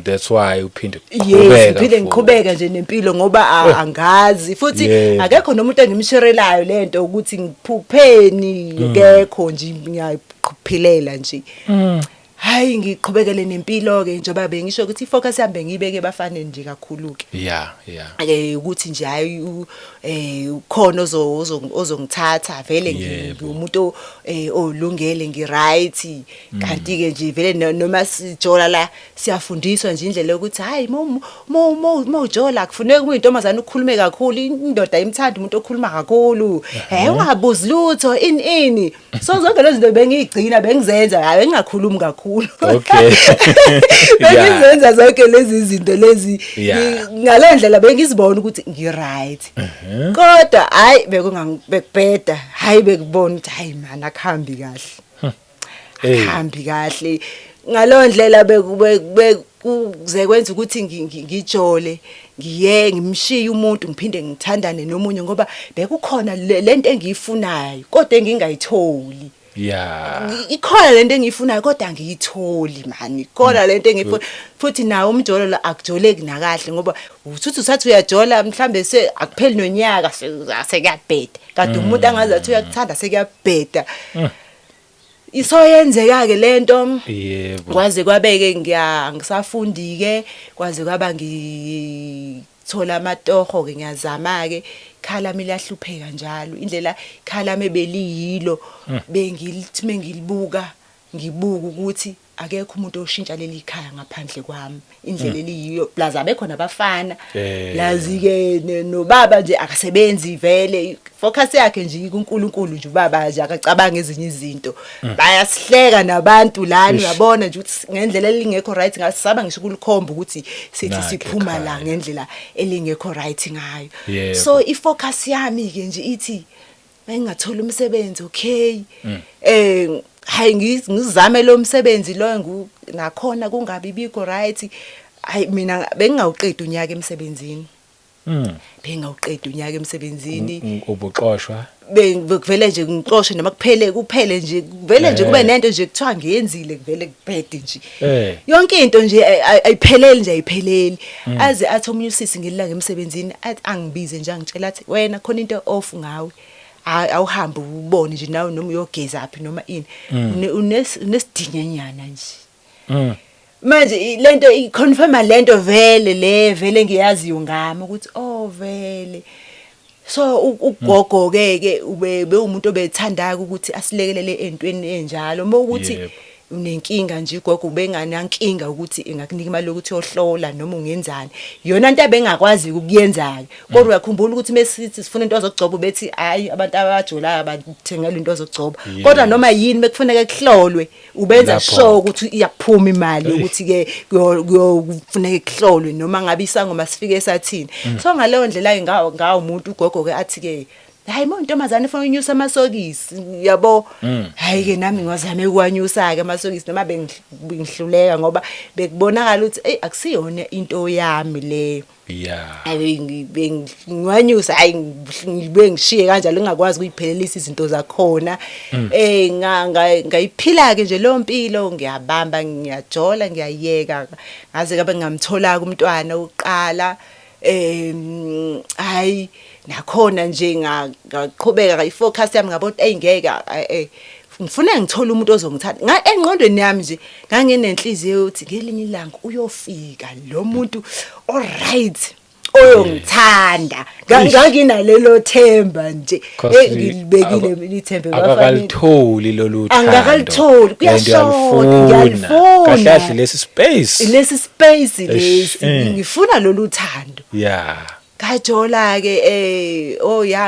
That's why uphinde Yes, uphinde ngiqhubeka nje nempilo ngoba angazi futhi akekho nomuntu engimshirelayo lento ukuthi ngiphupheni ngekho nje ngiyaphilela nje. Hayi ngiqhubekele nempilo ke njengoba bengisho ukuthi ifocus yami ngiyibeke bafanele nje kakhulu ke. Yeah. Ukuthi nje hayi ukhona ozongithatha vele ngiumuntu olungele ngiright kanti ke nje vele noma sijola la siyafundiswa nje indlela yokuthi hayi ujola akufuneki uyintombazana ukukhulume kakhulu indoda imthanda umuntu okhuluma kakhulu ungabuzi lutho ini so zonke lezi zinto bengiyigcina bengizenza hayi ngingakhulumi kakhulu. Okay. Bengizenza zonke lezi zinto lezi ngalendlela bengizibona ukuthi ngiright. Kodwa hayi bekubheda, hayi bekubona ukuthi hayi man akhambi kahle. Akhambi kahle. Ngalondlela bekuze kwenza ukuthi ngijole ngiye ngimshiye umuntu ngiphinde ngithandane nomunye ngoba bekukhona lento engiyifunayo kodwa engingayitholi. Ikhona lento engiyifunayo kodwa angiyitholi man. Ikhona lento engifuna futhi nawo umjolo la akujoleki nakahle ngoba uthi usathi uyajola mhlambe akupheli nonyaka sekuyabheda. Kanti umuntu angazi athi uyakuthanda sekuyabheda. Isoyenzeka ke lento kwaze kwabeke ngisafundi ke kwaze kwaba ngithola amatoho ke ngiyazama ke khala milahlupheka njalo indlela khala mebeliyilo bengilithi mengilibuka ngibuka ukuthi akekho umuntu oshintsha leli khaya ngaphandle kwami indlela eliyiyo plaza bekhona abafana lazi ke nobaba nje akasebenzi vele focus yakhe nje kuNkulunkulu nje ubaba nje akacabanga ezinye izinto bayasihleka nabantu lana uyabona nje ukuthi ngendlela elingekho right ngasaba ngisho ukulikhomba ukuthi sithi siphuma la ngendlela elingekho right ngayo so ifocus yami ke nje ithi bengathola umsebenzi okay hayi ngizame lo msebenzi lo nakhona kungabi bikho right hayi mina bengingawuqeda unyaka emsebenzini bengingawuqeda unyaka emsebenzini ubuxoshwa bekuvele nje ngixoshe noma kuphele nje vele nje kube nento nje kuthiwa ngiyenzile kuvele kubhede nje yonke into nje ayipheleli nje ayipheleli aze athi omunye usisi ngilila ngemsebenzini athi angibize nje angitshela athi wena khona into off ngawe awuhambe ubone nje nawe noma uyogeza aphi noma ini unesidinyenyana nje manje lento iconfirma lento vele ngiyaziyo ngami ukuthi vele so ugogo ke ube umuntu obethandayo ukuthi asilekelele entweni enjalo uma ukuthi unenkinga nje igogo ubenganankinga ukuthi ingakunika imali yokuthi yohlola noma ungenzani yona into abengakwazi ukuyenza kodwa uyakhumbula ukuthi mesithi sifuna into zokugcoba bethi hayi abantu abajolayo abathengela into zokugcoba kodwa noma yini bekufuneka kuhlolwe ubenza sure ukuthi iyaphuma imali ukuthi ke kuyofuneka kuhlolwe noma ngabe isangoma sifike esathini so ngaleyo ndlela ngawo umuntu ugogo ke athi ke hayi montomazane ufuna unyusa amasokisi yabo hayi ke nami ngwazame ukwanyusa ke amasokisi noma bengihluleka ngoba bekubonakala ukuthi akusiyona into yami le bengwanyusa hayi ngibengishiye kanjalo ngingakwazi ukuyiphelelisa izinto zakhona ngayiphila ke nje lo mpilo ngiyabamba ngiyajola ngiyayeka ngaze kabe ngamthola umntwana uqala hayi nakhona nje ngaqhubeka ifocus yami ngabona ngeke ngifuna ngithola umuntu ozongithatha engqondweni yami nje nganginenhliziyo ukuthi ngelinye ilanga uyofika lo muntu alright oyongithanda nganginalelo themba nje ngilibekile lithembe akakalitholi lolu thando angakalitholi kuyashona ngiyalifuna kahle lesi space lesi ngifuna lolu thando kajola ke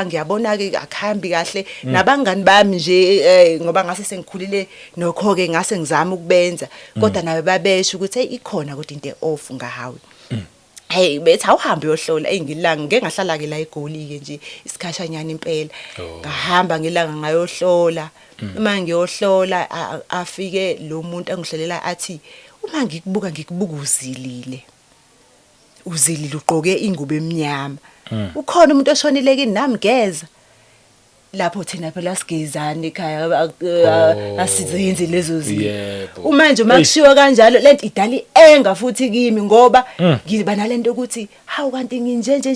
ngiyabona ke akhambi kahle nabangani bami nje ngoba ngase sengikhulile nokho ke ngase ngizama ukubenza kodwa nabe babesha ukuthi ikhona kodwa into off ngawe hey bethi awuhambe uyohlola ngilanga ngeke ngahlala ke la eGoli ke nje isikhashanyana impela ngahamba ngilanga ngayohlola uma ngiyohlola afike lo muntu angihlelela athi uma ngikubuka uzilile ugqoke ingubo emnyama ukhona umuntu oshonile kini nami geza lapho thina phela sigezana ekhaya asizenzi lezo zinto. Yebo. Manje makushiwa kanjalo lento idala enga futhi kimi ngoba ngiba nalento ukuthi hawu kanti nginjenje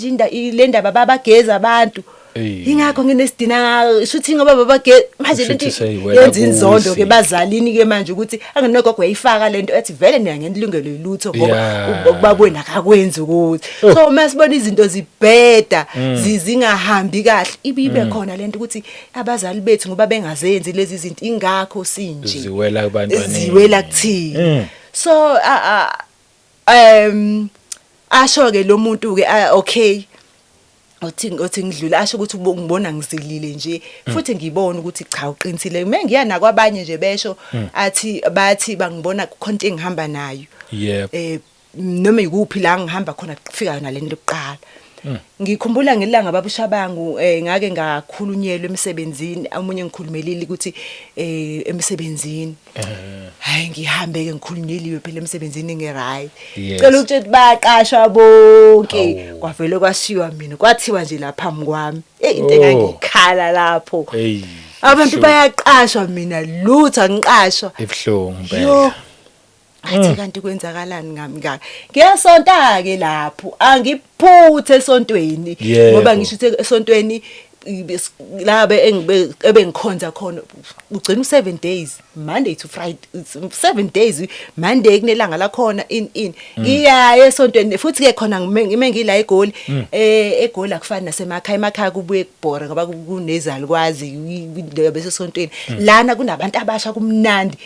le ndaba babageza abantu. Ingakho nginesidina shuthi ngoba babageza manje lento yenza inzondo ke bazalini ke manje ukuthi anginogogo uyayifaka lento ethi vele mina ngenilungelo yilutho ngoba ubabona akakwenzi ukuthi. So masibona izinto zibheda zingahambi kahle ibe khona lento ukuthi abazali bethu ngoba bengazenzi lezi zinto ingakho sinje ziwela kubantwana ziwela kuthina. So asho ke lo muntu ke okay othi ngidlula asho ukuthi ngibona ngizilile nje futhi ngibona ukuthi cha uqinisile mengiya nakwabanye nje besho bathi bangibona konke engihamba nayo noma ikuphi la ngihamba khona kufika yona lento yokuqala. Ngikhumbula ngelanga babusha bangu ngake ngakhulunyelwa emsebenzini omunye ngikhulumelile ukuthi emsebenzini hayi ngihambe ke ngikhulunyeliwe phela emsebenzini ngeRight cela ukuthi bayaqashwa bonke kwavele kwashiwa mina kwathiwa nje lapha phambi kwami into engangikhala lapho abantu bayaqashwa mina lutho angiqashwa ebhlungu phela. Athi kanti kwenzakalani ngami ngaka ngiyasonta ke lapho angiphuthe esontweni ngoba ngisho ukuthi esontweni labe ebengikhonza khona ugcina u7 days Monday to Friday 7 days Monday kunelanga la khona in ngiyaya esontweni futhi ke khona ngila eGoli eGoli akufani emakhaya kubuye kubhore ngoba kunezali kwazi bese esontweni lana kunabantu abasha kumnandi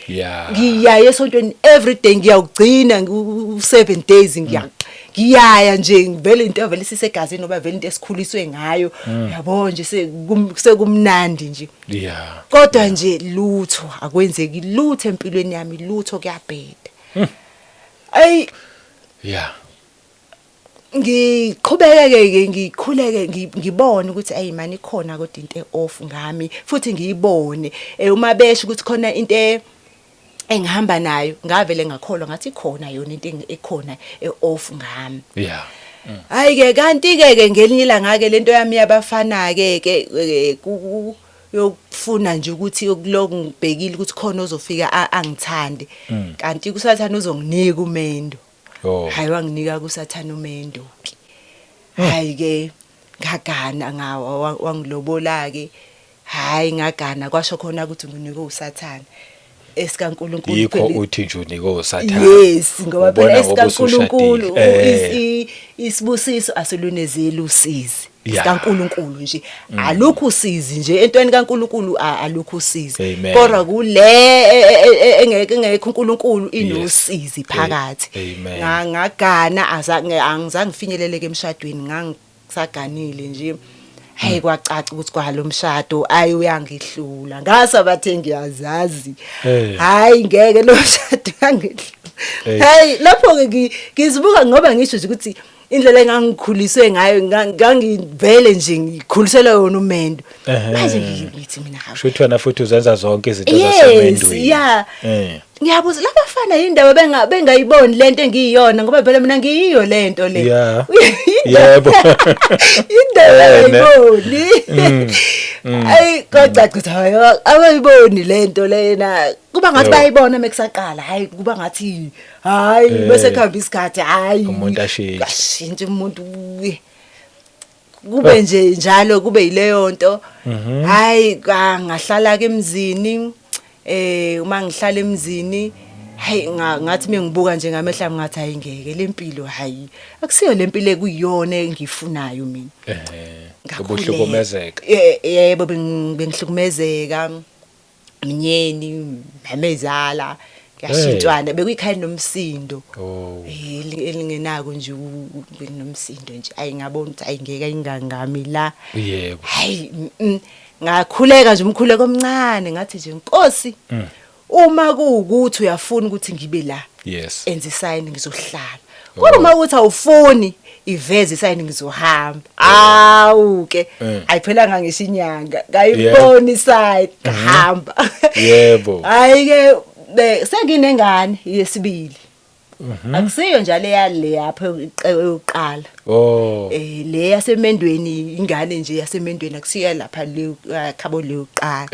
ngiyaya esontweni everyday ngiyawugcina u7 days ngiyaya nje vele into vele sisegazini ngoba vele into esikhuliswe ngayo yabo nje sekumnandi nje kodwa nje lutho akwenzeki lutho empilweni yami lutho kuyabheda ngiqhubeke ngikhuleke ngibone ukuthi ayimani ikhona kodwa into off ngami futhi ngiyibone uma besho ukuthi khona into engihamba nayo ngavele ngakholwa ngathi khona yona into ekhona eoff ngami hayi ke kanti ke ngelinye ilanga ke lento yami yabafana ke yokufuna nje ukuthi yokuloku ngibhekile ukuthi khona ozofika angithande kanti kusathana uzonginika umendo hayi wanginika kusathana umendo hayi ke ngagana wangilobola ke hayi ngagana kwasho khona ukuthi nginika usathana esikaNkuluNkulu yikho uthi nje unika usathana ngoba phela esikaNkuluNkulu isibusiso asilunezeli usizi sikaNkuluNkulu nje alukho usizi nje entweni kaNkuluNkulu alukho usizi kodwa kule engeke uNkuluNkulu inosizi phakathi ngagana angizange ngifinyeleleke emshadweni ngangisaganile nje hayi kwacaca ukuthi kwalo mshado ayi uyangihlula ngasabathe ngiyazazi hayi ngeke lo mshado yangihlula hayi lapho ke ngizibuka ngoba ngisho nje ukuthi indlela engangikhuliswe ngayo ngangivele nje ngikhuliselwe yona umendo manje ngithi mina hayi sho uthwana futhi uzenza zonke izinto zasemendweni ngiyabuza labafana indaba bengayiboni lento engiyiyona ngoba phela mina ngiyiyo lento le yebo indaba ayiboni ayi kodwa hayi abayiboni lento lena kuba ngathi bayibona mekusaqala hayi kuba ngathi hayi bese khamba isikhathi hayi umuntu ashintshe umuntu kube nje njalo kube yileyo nto hayi ngahlala ke emzini uma ngihlala emzini hayi ngathi mengibuka nje ngamehla ngathi hayi ngeke lempilo hayi akusiyo lempilo ekuyiyona engifunayo mina ngobuhlukumezeka yebo bengihlukumezeka mnyeni mamezala ngiyashintshwana bekuyikhaya nomsindo elingenako nje nomsindo nje ayi ngabona ukuthi ayingeke ingangami la yebo hayi ngakhuleka nje umkhuleko omncane ngathi nje Nkosi uma kuukuthi uyafuna ukuthi ngibe la enza isign ngizohlala kodwa uma uthi awufuni iveze isign ngizohamba awu ke ayiphela ngangisho inyanga ngayibona isign ngahamba yebo hayi ke senginengane yesibili akusiyo njalo le yapha yokuqala Oh. le yasemendweni ingane nje yasemendweni akusiya lapha le khabo le yokuqala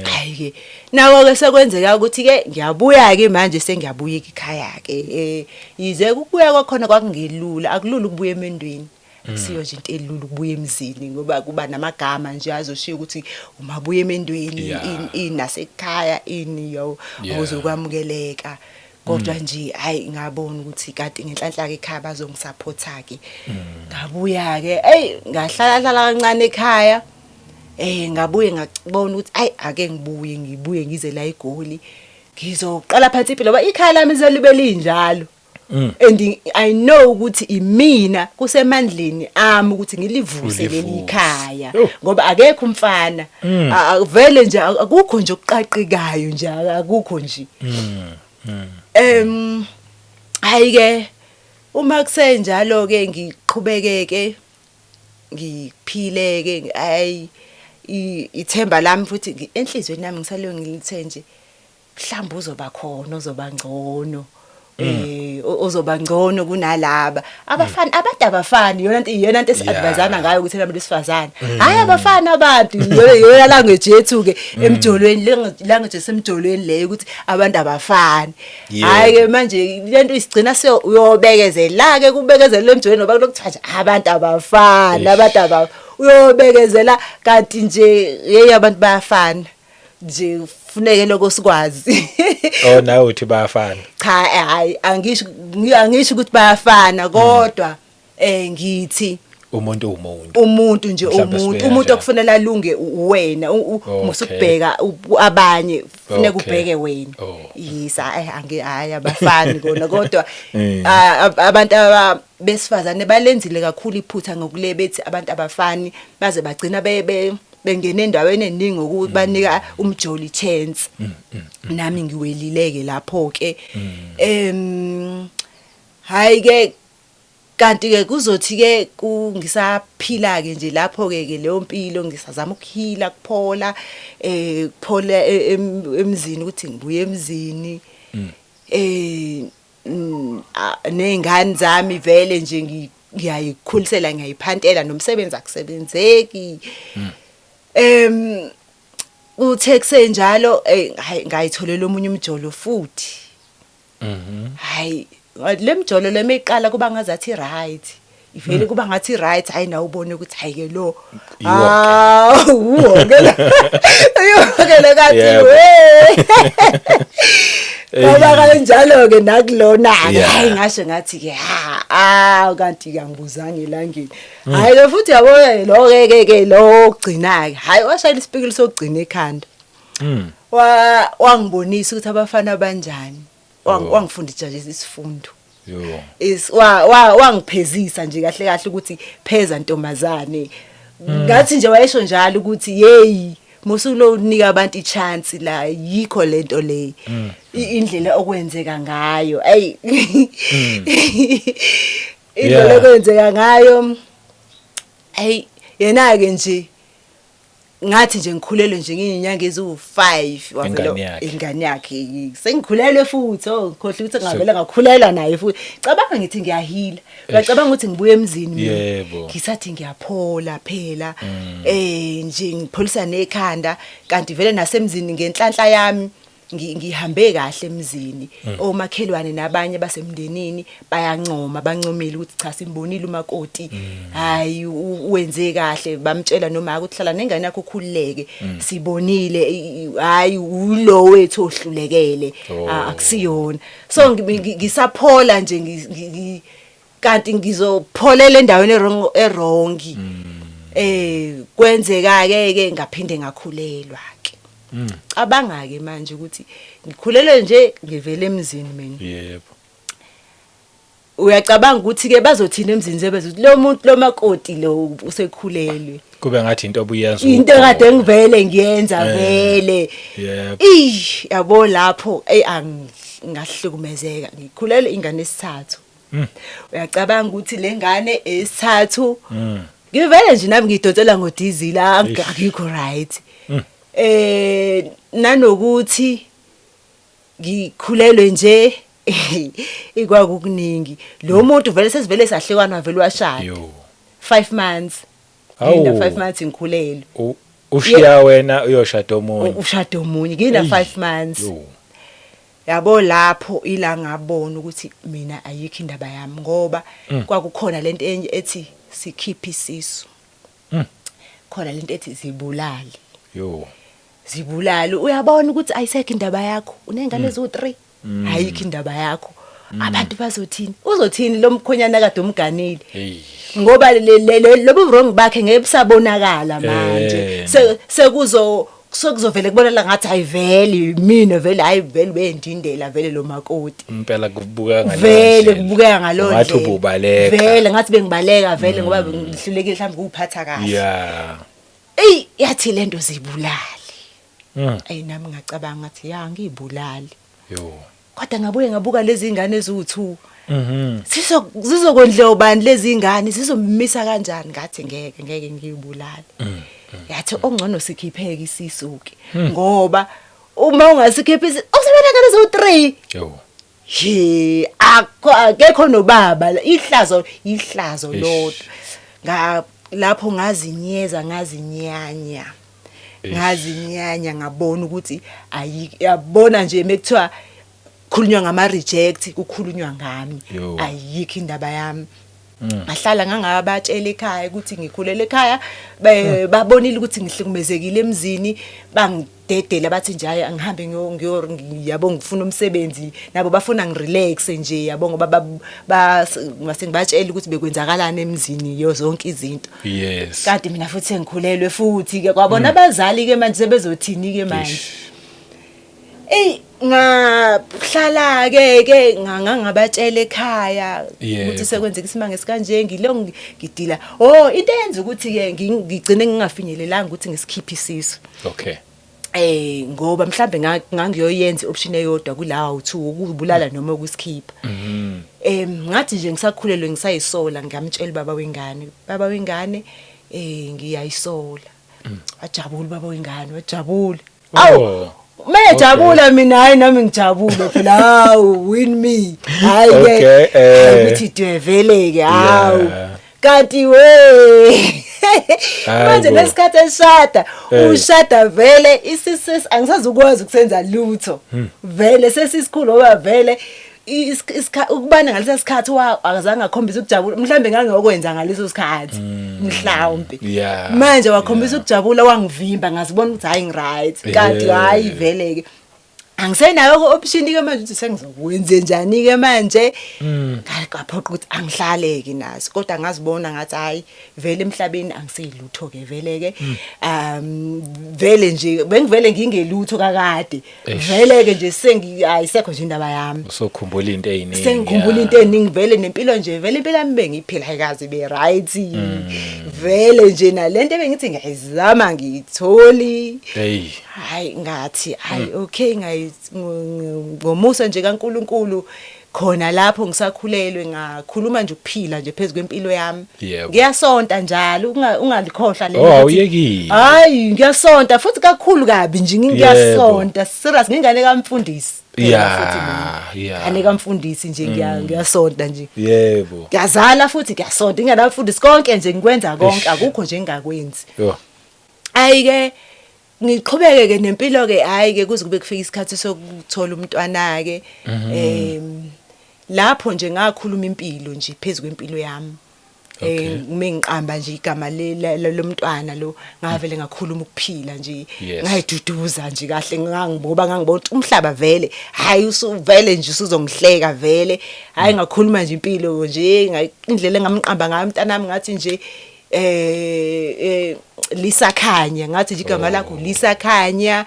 hayi ke nawo ke sekwenzeka ukuthi ke ngiyabuya ke manje sengiyabuya ekhaya ke yize ukubuya kwakhona kwakungelula akulula ukubuya emendweni akusiyo nje into elula ukubuya emzini ngoba kuba namagama nje azoshiya ukuthi umabuya emendweni inasekhaya ini awuzokwamukeleka kodwa nje hayi ngabona ukuthi kanti ngenhlanhla ke ekhaya bazongisupporta ke ngabuya ke ngahlala kancane ekhaya ngabuye ngabona ukuthi ake ngibuye ngize la eGoli ngizoqala phansi impilo ngoba ikhaya lami libe linjalo and I know ukuthi imina kusemandleni ami ukuthi ngilivuse leli ikhaya ngoba akekho umfana vele nje akukho nje okuqaqikayo nje akukho nje hayi ke uma kusenjalo ke ngiqhubekeke ngiphileke hayi ithemba lami futhi enhlizweni nami ngisaleyo ngilithe nje mhlawumbe uzoba khona ozoba ngcono ozoba ngcono kunalaba abafana abantu abafani iyona nto esadvizana ngayo ukuthi abantu besifazana hayi abafana abantu yona language yethu ke emjolweni language esemjolweni leyo ukuthi abantu abafani hayi ke manje lento isigcina uyobekezela ke kubekezela emjolweni ngoba lokuthiwa abantu abafana uyobekezela kanti nje hey abantu bayafana nje kufuneke lokho sikwazi nawe uthi bayafana cha hayi angisho ukuthi bayafana kodwa ngithi umuntu nje umuntu okufanele alunge wena musukubheka abanye kufuneka ubheke wena yisa hayi abafani kona kodwa abantu besifazane balenzile kakhulu iphutha ngokule bethi abantu abafani baze bagcina bengena endaweni eningi ukuthi banika umjoli chance nami ngiwelileke lapho ke hayi ke kanti ke kuzothi ke ngisaphila ke nje lapho ke leyo mpilo ngisazama ukuhila kuphola kuphola emzini ukuthi ngibuye emzini nezingane zami vele nje ngiyayikhulisela ngiyayiphantela nomsebenzi akusebenzeki uthe kusenjalo hayi ngayitholela omunye umjolo futhi hayi lemjolo lemeqala kuba ngazathi right ivele kuba ngathi right hayi na ubone ukuthi hayi ke lo uyokela kathi ngoba kanjalo ke nakulona hayi ngasho ngathi ke kanti ngiyangibuzanga elangeni hayi ke futhi yabo lo ke lo ogcina ke hayi washayela isipikili sokugcina ekhanda wangibonisa ukuthi abafana banjani wangifundisa nje isifundo wangiphezisa nje kahle kahle ukuthi pheza ntombazane ngathi nje wayesho njalo ukuthi hey musulo unika abantu ichance la yikho lento le indlela okwenzeka ngayo indlela okwenzeka ngayo yena ke nje ngathi nje ngikhulelwe nje ngiyinyanga ezu5 wavela ingane yakhe sengikhulelwe futhi ngikhohle ukuthi ngavela ngakhulela naye futhi cabanga ngithi ngiyahila ngicabanga ukuthi ngibuye emzini ngisathi ngiyaphola phela nje ngipholisa nekhanda kanti vele nasemzini ngenhlanhla yami ngihambe kahle emzini omakhelwane nabanye basemndenini bayancoma bancomela ukuthi cha simbonile umakoti hayi wenze kahle bamtshela noma ukuthi hlala nengane yakho ukhululeke sibonile hayi ulo wethu ohlulekele akusiyona so ngisaphola nje kanti ngizopholela endaweni erongi kwenzeka ke ngaphinde ngakhulelwa cabanga ke manje ukuthi ngikhulelwe nje ngivele emzini mina yebo uyacabanga ukuthi ke bazothina emzini sebezothi lo muntu lo makoti lo usekhulelwe kube ngathi into obuyenza into kade ngivele ngiyenza vele yebo yabo lapho ngahlukumezeka ngikhulelwe ingane esithathu uyacabanga ukuthi lengane esithathu ngivele nje nami ngidonsela ngodizili akikho right nanokuthi ngikhulelwe nje ikwakukuningi lo muntu vele sesivele sahlekwana vele washaya Yo. 5 months Hawu. ngina 5 months ngikhulelwe Ushiya wena uyoshada omunye. ushado omunye ngina 5 months Yo. yabo lapho ila ngabona ukuthi mina ayikho indaba yami ngoba kwakukhona lento enye ethi sikhipha isisu khona lento ethi zibulali Yo. zibulali uyabona ukuthi ayisekho indaba yakho unengane ezu3 ayikho indaba yakho abantu bazothini uzothini lo mkhonyana kade umganile Hey. ngoba lobu wrong bakhe ngebusabonakala manje sekuzovele kubonela ngathi ayiveli mina vele hayi vele bendindela vele lo makoti Impela kubuka ngalo. vele kubukeka ngalo Ngathi ububaleka. vele ngathi bengibaleka vele ngoba ngihlulekile mhlawumbe ukuphatha kahle Yeah. yathi lento zibulali ayi nami ngacabanga ngathi ya ngibulali Yo. kodwa ngabuye ngabuka lezi ngane eziwu2 zizokondla ubani lezi ngane zizomimisa kanjani ngathi ngeke ngiyibulali yathi ongcono sikhipheke isisuke ngoba uma ungasikhipha usebenza ngane eziwu3 Yo. akekho nobaba ihlazo lodwa lapho ngazinyanya ngabona ukuthi yabona nje mekuthiwa khulunywa ngama reject kukhulunywa ngami ayikho indaba yami ngahlala ngangabatshela ekhaya ukuthi ngikhulele ekhaya babonile ukuthi ngihlukumezekile emzini bangidedela bathi nje hayi angihambe ngiyabo ngifuna umsebenzi nabo bafuna ngirelax nje yabo ngoba basengibatshela ukuthi bekwenzakalana emzini zonke izinto Yes. kanti mina futhi ngikhulelwe futhi ke kwabona abazali ke manje sebezothini ke manje ngahlala ke ngangabatshela ekhaya ukuthi sekwenzeka isimanga esikanje ngilo ngidila into yenza ukuthi ke ngigcine ngingafinyelelanga ukuthi ngisikhiphe isisu Okay. Ngoba mhlambe ngangiyoyenza option eyodwa kulawo 2 ukubulala noma ukusikhipha ngathi nje ngisakhulelwe ngisayisola ngamtshela baba wengane ngiyayisola wajabula baba wengane wajabula awu Mejabula mina hayi nami ngijabule phela hawu win me hayi ke ukuthi dweveleke hawu kanti we manje lesikhathi esishada ushada vele isisi angisazukwazi ukusenza lutho vele sesisikhulu ngoba vele ukubana ngalesa sikhathi akazange akhombisa ukujabula mhlambe ngangiyokwenza ngaleso sikhathi mhlawumbe manje wakhombisa ukujabula wangivimba ngazibona ukuthi hayi ngiright kanti hayi vele ke angisenayo option ke manje ukuthi sengizokwenze njani ke manje ngaphoqa ukuthi angihlaleke naso kodwa ngazibona ngathi hayi vele emhlabeni angiselutho ke vele ke vele nje bengivele ngingelutho kakade vele ke nje ayisekho nje indaba yami usokhumbula into eziningi sengikhumbula into eziningi vele nempilo nje vele impela mbe ngiphila ikazi be right vele nje nalento bengithi ngiyizama ngiyitholi hayi ngathi hayi okay ngomusa nje kaNkuluNkulu khona lapho ngisakhulelwe ngakhuluma nje ukuphila nje phezulu kwempilo yami ngiyasonta njalo ungalikhohlwa lento awuyekile hayi ngiyasonta futhi kakhulu kabi nje ngiyasonta serious ngingane kaMfundisi ane kaMfundisi nje ngiyasonta nje yebo ngiyazala futhi ngiyasonta nginganamfundisi konke nje ngikwenza konke akukho nje engakwenzi ayike ngiqhubeke ke nempilo ke hayi ke kuze kube kufika isikhathi sokuthola umntwana ke lapho nje ngakhuluma impilo nje phezulu kwempilo yami mengiqamba nje igama lomntwana lo ngavele ngakhuluma ukuphila nje ngayiduduza nje kahle ngangibona umhlaba vele hayi usuvele nje usuzongihleka vele hayi ngakhuluma nje impilo nje indlela engamqamba ngayo umntanami ngathi nje lisakhanya ngathi nje igama lakho lisakhanya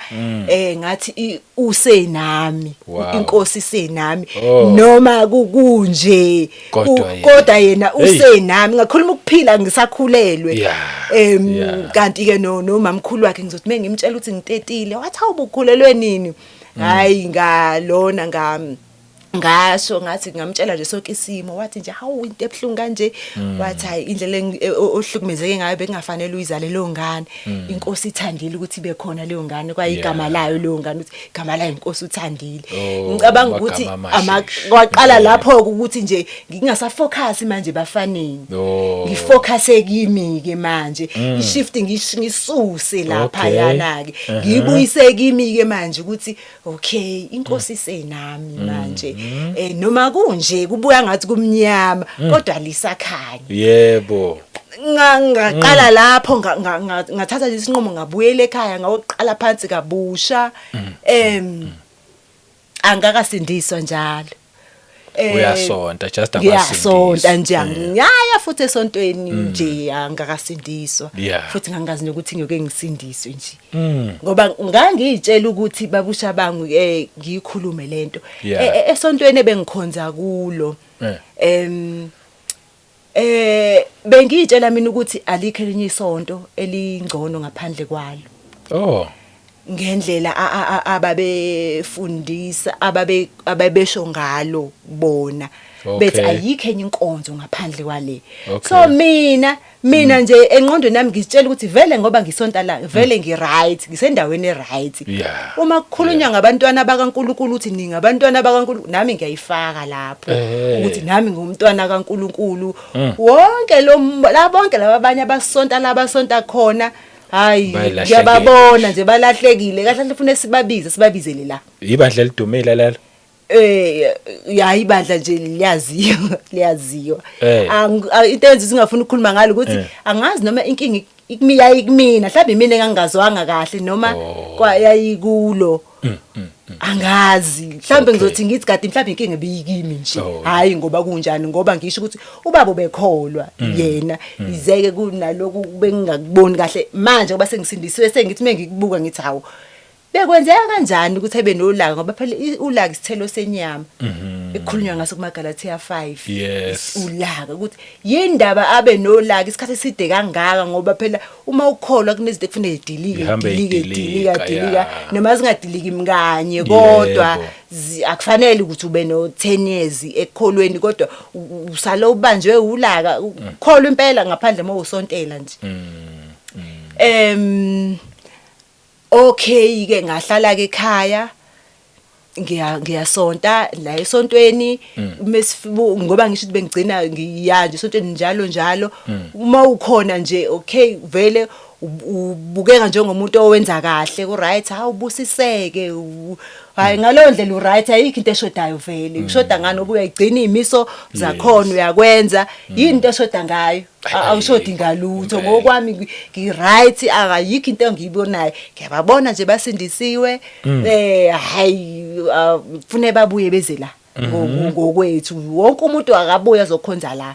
ngathi usenami inkosi senami noma kunje kodwa yena usenami ngakhuluma ukuphila ngisakhulelwe kanti ke nomamkhulu wakhe ngizothi mengimtshela ukuthi ngitetile wathi awubukhulelwe nini hayi ngalona ngasho ngathi ngamtshela nje sonke isimo wathi nje hawu into ebhlungu kanje wathi hayi indlela ohlukumezeke ngayo bekungafanele uyizale leyo ngane inkosi ithandile ukuthi ibe khona leyo ngane kwayigama layo leyo ngane uthi igama layo inkosi uthandile ngicabanga ukuthi kwaqala lapho ukuthi nje ngingasafocus manje bafaneni ngifocuse kimi ke manje ishift ngisuse lapha yana ke ngibuyise kimi ke manje ukuthi okay inkosi isenami manje noma kunje kubuya ngathi kumnyama kodwa lisakhanya yebo ngaqala lapho ngathatha nje isinqumo ngabuyela ekhaya ngawoqala phansi kabusha angakasindiswa njalo uyasonta just ngiyasonta nje ngiyaya futhi esontweni nje angakasindiswa futhi ngangazi ukuthi ngiyoke ngisindiswe nje ngoba ngangitshela ukuthi babusha bangu ngiyikhulume lento esontweni ebengikhonza kulo bengitshela mina ukuthi alikho elinye isonto elingcono ngaphandle kwalo ngendlela ababefundisa ababesho ngalo bona bethi ayikho enye inkonzo ngaphandle kwale so mina nje enqondweni nami ngizitshela ukuthi vele ngoba ngisonta la vele ngiright ngisendaweni eright uma kukhulunywa ngabantwana bakaNkuluNkulu uthi ningi abantwana bakaNkuluNkulu nami ngiyayifaka lapho ukuthi nami ngumntwana kaNkuluNkulu wonke bonke labanye abasonta labasonta khona hayi ngiyababona nje balahlekile kahle ufune sibabizele la ibandla lidumile lelo ya ibandla nje liyaziwa into enze singafuna ukukhuluma ngalo ukuthi angazi noma inkinga ikumina mhlawumbe mina engangazwanga kahle noma kwayayikulo angazi mhlawumbe ngizothi ngithi kade mhlawumbe inkinga beyikimi nje hayi ngoba kunjani ngoba ngisho ukuthi ubaba bekholwa yena izeke kunaloku bengingakuboni kahle manje ngoba sengisindisiwe sengithi mengikubuka ngithi hawo bekwenzeka kanjani ukuthi ebe nolaka ngoba phela ulaka isithelo senyama ekukhulunywa ngaso kumaGalatia 5 ulaka ukuthi yindaba abe nolaka isikhathi eside kangaka ngoba phela uma ukholwa kunezinto ekufanele dilika noma zingadiliki mkanye kodwa akufanele ukuthi ube no 10 years ekukholweni kodwa usale ubanjwe ulaka ukholwa impela ngaphandle mawusontela nje okay ke ngahlala ke ekhaya ngiyasonta la esontweni ngoba ngisho ukuthi bengigcina ngiyanje esontweni njalo uma ukhona nje okay vele ubukeka njengomuntu owenza kahle ku right ubusiseke hayi ngalo ndlela u right ayikho into eshodayo vele ushoda ngani obuya igcina imiso zakhona uyakwenza yini into eshoda ngayo awushodi ngalutho ngokwami ngi right akayikho into engiyibonayo ngiyababona nje basindisiwe hayi ufune babuye beze la ngokwethu wonke umuntu akabuya azokhonza la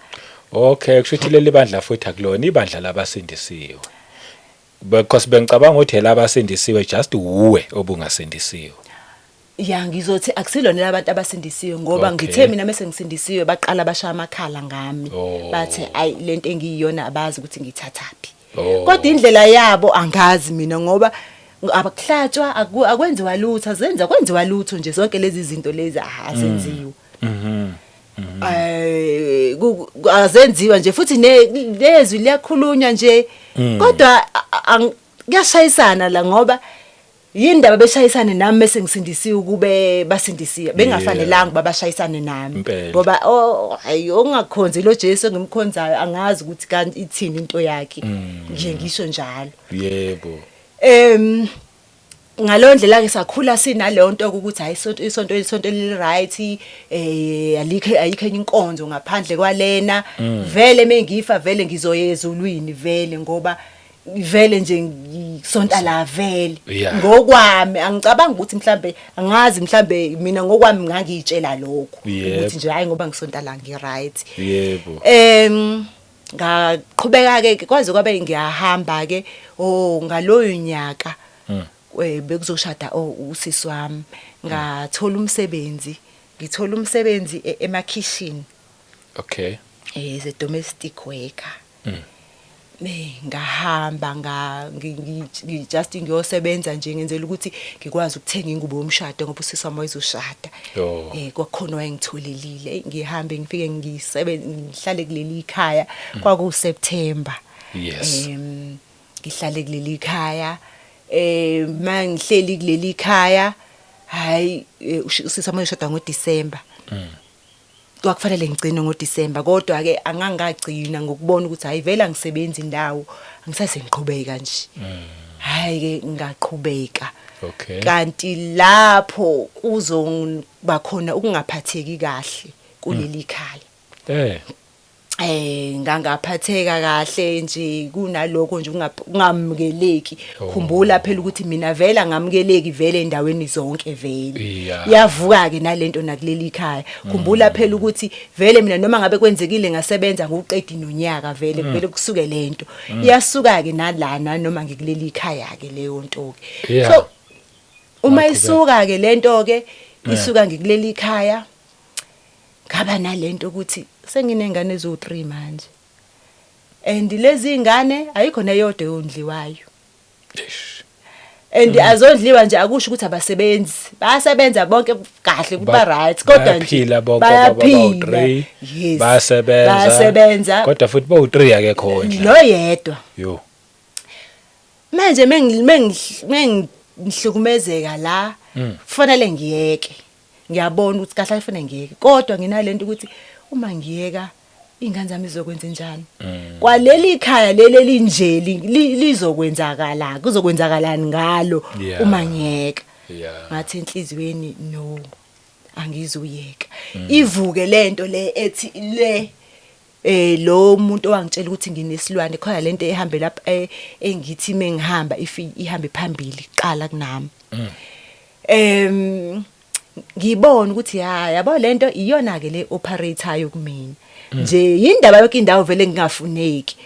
okay kushuthi leli bandla futhi akulona ibandla labasindisiwe because bengicabanga ukuthi labasindisiwe just uwe obungasindisiwe ya ngizothi akusilona labantu abasindisiwe ngoba ngithe mina mase ngisindisiwe baqala bashaya amakhala ngami bathi ayi lento engiyiyona abazi ukuthi ngithathapi kodwa indlela yabo angazi mina ngoba abakuhlatshwa akwenziwa lutho kwenziwa lutho nje zonke lezi zinto lezi azenziwa azenziwa nje futhi nezwi liyakhulunywa nje kodwa kuyashayisana la ngoba yindaba beshayisane nami bese ngisindisiwe ukube basindisiwe bengafanelanga babashayisane nami ngoba hayi ongakhonzi lo Jesu ngimkhonzayo angazi ukuthi kanti ithini into yakhe nje ngisho njalo yebo ngalondlela ke sakhula sinaleyo nto ukuthi hayi isonto li right ayikho enye inkonzo ngaphandle kwalena vele mengifa vele ngizoya ezulwini vele ngoba vele nje ngisonta la vele ngokwami angicabanga ukuthi mhlambe angazi mhlambe mina ngokwami ngangitshela lokho ukuthi nje hayi ngoba ngisonta la ngiright yebo ngaqhubeka ke kwaze kwabe ngiyahamba ke ngaloyo nyaka bekuzoshada usisi wami ngathola umsebenzi ngithola umsebenzi emakhishini okay as a domestic worker ngahamba just ngiyosebenza nje ngenzela ukuthi ngikwazi ukuthenga ingubo yomshado ngoba usisi wami wayezoshada. Kwakhona wayengitholelile ngihambe ngifike ngihlale kuleli khaya kwaku September. Yes. Ngihlale kuleli khaya mangihleli kuleli khaya hayi usisi wami wayoshada ngoDecember. Kwakufanele ngigcine ngoDecember kodwa ke angangagcina ngokubona ukuthi hayi vela ngisebenza indawo angisase ngiqhubeka nje. Hayi ke ngaqhubeka. Okay. Kanti lapho kuzoba khona ukungaphatheki kahle kuleli khaya. Ngangaphatheka kahle nje kunalokho nje ungamukeleki. Khumbula phela ukuthi mina vela ngamukeleki vele endaweni zonke vele. Yavuka ke nalento nakuleli khaya. Khumbula phela ukuthi vele mina noma ngabe kwenzekile ngasebenza ngoqedi nonyaka vele kusuke lento. Iyasuka ke nalana noma ngikuleli khaya ke leyo nto ke. So uma isuka ke lento ke isuka ngikuleli khaya ngaba nalento ukuthi senginengane ezo3 manje. And lezi ingane ayikho neyodwa yondliwayo. And azondliwa nje akusho ukuthi abasebenzi bayasebenza bonke kahle kuba right kodwa nje bayaphila bayasebenza kodwa futhi bawu3 akekho nje lo yedwa. Yo Manje mengihlukumezeka la kufanele ngiyeke. Ngiyabona ukuthi kahle kufanele ngiyeke kodwa nginalento ukuthi uma ngiyeka ingane zami izokwenza njani. Kwaleli khaya leli nje lizokwenzakala kuzokwenzakalani ngalo uma ngiyeka. Ngathi enhlizweni no angizuyeka. Ivuke lento le ethi le lo muntu owangitshela ukuthi nginesilwane khona lento ehambe lapha engithi mengihamba ihambe phambili iqala kunami. Ngibona ukuthi yabo lento iyona ke le operator kumina. Nje indaba yonke indawo vele ngingafuneki.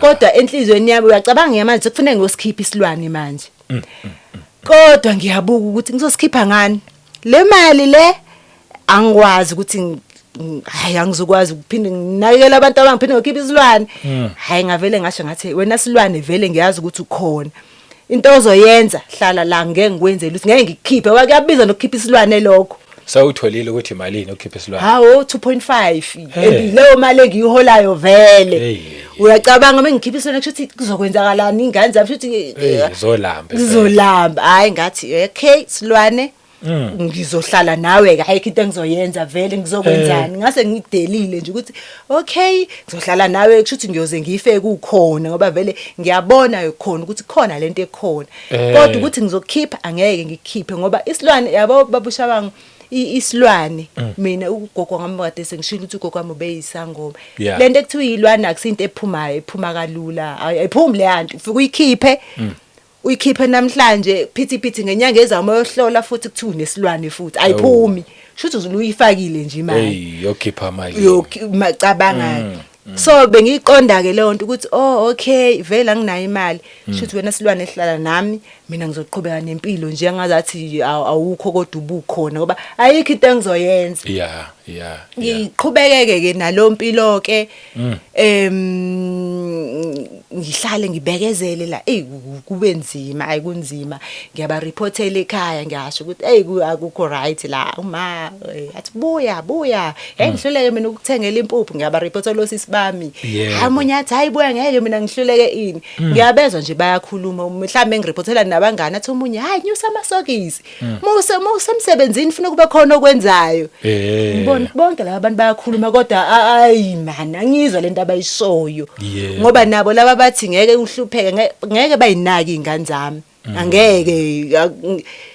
Kodwa enhlizweni yami uyacabanga manje kufanele ngosikhipha isilwane manje. Kodwa ngiyabuka ukuthi ngizosikhipha ngani. Le mali le angikwazi ukuthi hayi angizokwazi ukuphinde nginakekela abantu abangiphinde ngokhipha isilwane. Hayi ngavele ngasho ngathi wena silwane vele ngiyazi ukuthi ukhona. Into ozoyenza hlala la ngeke ngikwenzele ukuthi ngeke ngikukhiphe wakuyabiza nokukhipha isilwane lokho. Sawutholile ukuthi imalini ukukhipha isilwane? Hawo 2.5 leyo mali engiyiholayo vele. Uyacabanga mengikhipha isilwane kusho ukuthi kuzokwenzakalani ingane zami futhi zolamba. Hayi ngathi okay silwane ngizohlala nawe hayi into engizoyenza vele ngizokwenzani ngase ngidelile nje ukuthi okay ngizohlala nawe kusho ukuthi ngiyoze ngife kukhona ngoba vele ngiyabona yokhona ukuthi khona lento ekhona kodwa ukuthi ngizokhipha angeke ngikhiphe ngoba isilwane yabo babusha bang isilwane mina ugogo ngami kade sengishilo ukuthi ugogo wami ubeyisangoma lento ekuthiwa yilwane akusinto ephumayo ephuma kalula ayiphumi le yanto ufike uyikhiphe uyikhiphe namhlanje phithi ngenyanga ezayo uyohlola futhi kuthiwa unesilwane futhi ayiphumi shuthi uzuluyifakile nje imali yokhipha mali macabanga so bengiqonda ke leyo nto ukuthi okay vele anginayo imali shuthi wena silwane ehlala nami mina ngizoqhubeka nempilo nje angazathi awukho kodwa ubukhona ngoba ayikho into engizoyenza ngiqhubekeke ke nalompilo ke ngihlale ngibekezele la kube nzima ayikunzima ngiyaba reportela ekhaya ngiyasho ukuthi akukho right la uma athi buya ngihluleke mina ukuthengela impuphu ngiyaba reportela osisi bami hamunyathi hayi buya ngeke mina ngihluleke ini ngiyabezwa nje bayakhuluma mhlambe ngireportela nabangani athi umunye hayi nyusa amasokisi musemsebenzini ufuna kube khona okwenzayo ngibona bonke laba abantu bayakhuluma kodwa ayi man angizwa lento abayishoyo ngoba nabo laba bathi ngeke uhlupheke ngeke bayinaki ingane zami angeke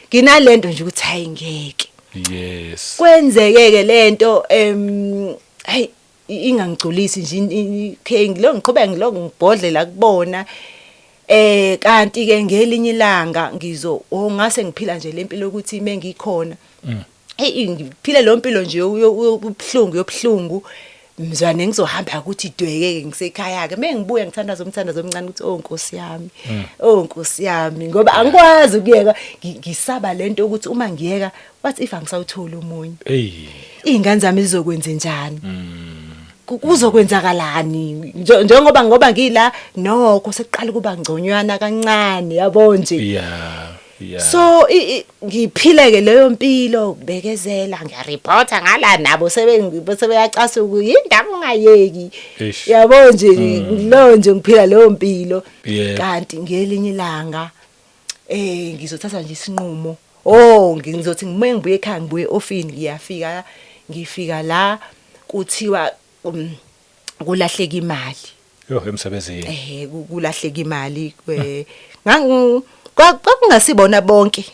nginalento nje ukuthi hayi ngeke kwenzeke ke lento hayi ingangigculisi nje ngilo ngiqhubeka ngilo ngibhodlela kubona kanti ke ngelinye ilanga ngase ngiphila nje lempilo ukuthi mengikhona ngiphile lo mpilo nje yobuhlungu mzwane ngizohamba ukuthi idweke ngisekhaya ke mengibuya ngithandaza umthandazo omncane ukuthi nkosi yami ngoba angikwazi ukuyeka ngisaba lento ukuthi uma ngiyeka what if angisawuthola umunye ingane zami zizokwenza njani kuzokwenzakalani ngoba ngila nokho seqala kuba ngconywana kancane yabo nje. Yeah. So ngiphileke leyo mpilo bekezela ngiyareporta ngala nabo sebeyacasa yindaba ungayeki yabo nje lo nje ngiphila leyo mpilo kanti ngelinye ilanga ngizothatha nje isinqumo ngizothi ngibuye ekhaya ngibuye ofini ngifika la kuthiwa kulahleka imali emsebenzini kulahleka imali kwakungasibona bonke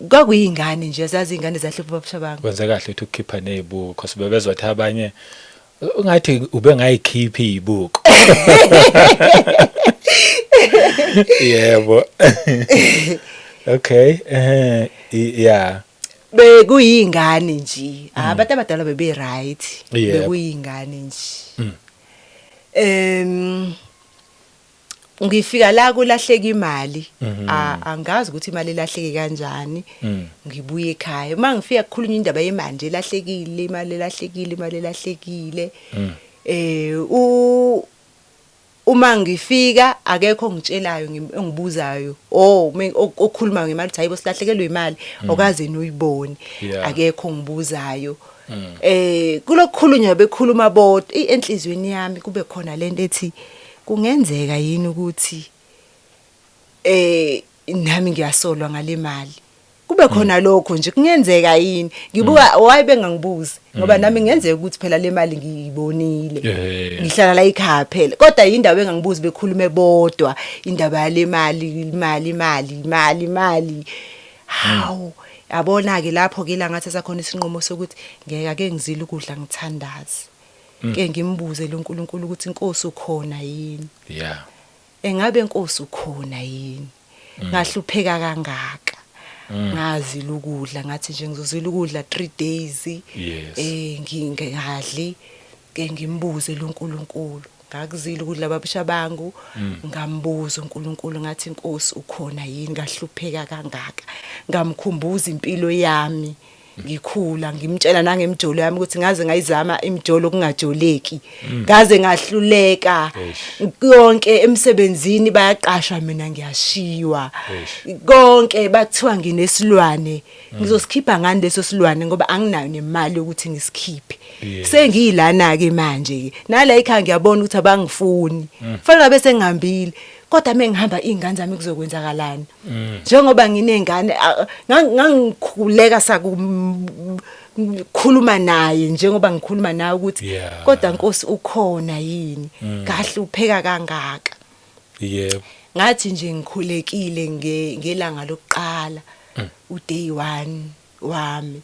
kwakuyingane nje zazi ingane zahlupha babusha bangu kwenze kahle ukuthi ukukhipha nezibuko because bebezothi abanye ungathi ube ngayikhipha izibuko yebo okay yeah bekuyingane nje abantu abadala bebe right bekuyingane nje ngifika la kulahleka imali angazi ukuthi imali elahleke kanjani ngibuye ekhaya mangifika kukhulunywa indaba yemali nje elahlekile imali elahlekile uma ngifika akekho ngitshelayo engibuzayo okhuluma ngemali uthi hayibo silahlekelwe imali okaze noyibone akekho ngibuzayo kulokukhulunywa bekhuluma bodwa enhlizweni yami kube khona lento ethi kungenzeka yini ukuthi nami ngiyasolwa ngale mali kube khona lokho nje kungenzeka yini ngibuka why bengangibuzi ngoba nami ngenzeka ukuthi phela le mali ngiyibonile ngihlala la ekhaya phela kodwa indaba engangibuzi bekhulume bodwa indaba yale mali hawu yabona ke lapho ke la ngathi sakhona isinqumo sokuthi ngeke ake ngizile ukudla ngithandaze ke ngimbuze lo uNkulunkulu ukuthi inkosi ukhona yini engabe inkosi ukhona yini ngahlupheka kangaka ngazila ukudla ngathi nje ngizozila ukudla 3 days ngingadli ke ngimbuze lo uNkulunkulu ngakuzila ukudla babusha bangu ngambuza uNkulunkulu ngathi inkosi ukhona yini ngahlupheka kangaka ngamkhumbuza impilo yami ngikhula ngimtshela nangemjolo yami ukuthi ngaze ngayizama imjolo kungajoleki ngaze ngahluleka konke emsebenzini bayaqashwa mina ngiyashiwa konke bathiwa nginesilwane ngizosikhipha ngani leso silwane ngoba anginayo nemali yokuthi ngisikhiphe sengiyilana ke manje nala ekhaya ngiyabona ukuthi abangifuni kufanele bese ngihambile kodwa mengihamba ingane zami kuzokwenzakalani njengoba nginengane ngangikhuleka sakukhuluma naye njengoba ngikhuluma nawe ukuthi kodwa inkosi ukhona yini kahle upheka kangaka ngathi nje ngikhulekile ngelanga lokuqala uday 1 wami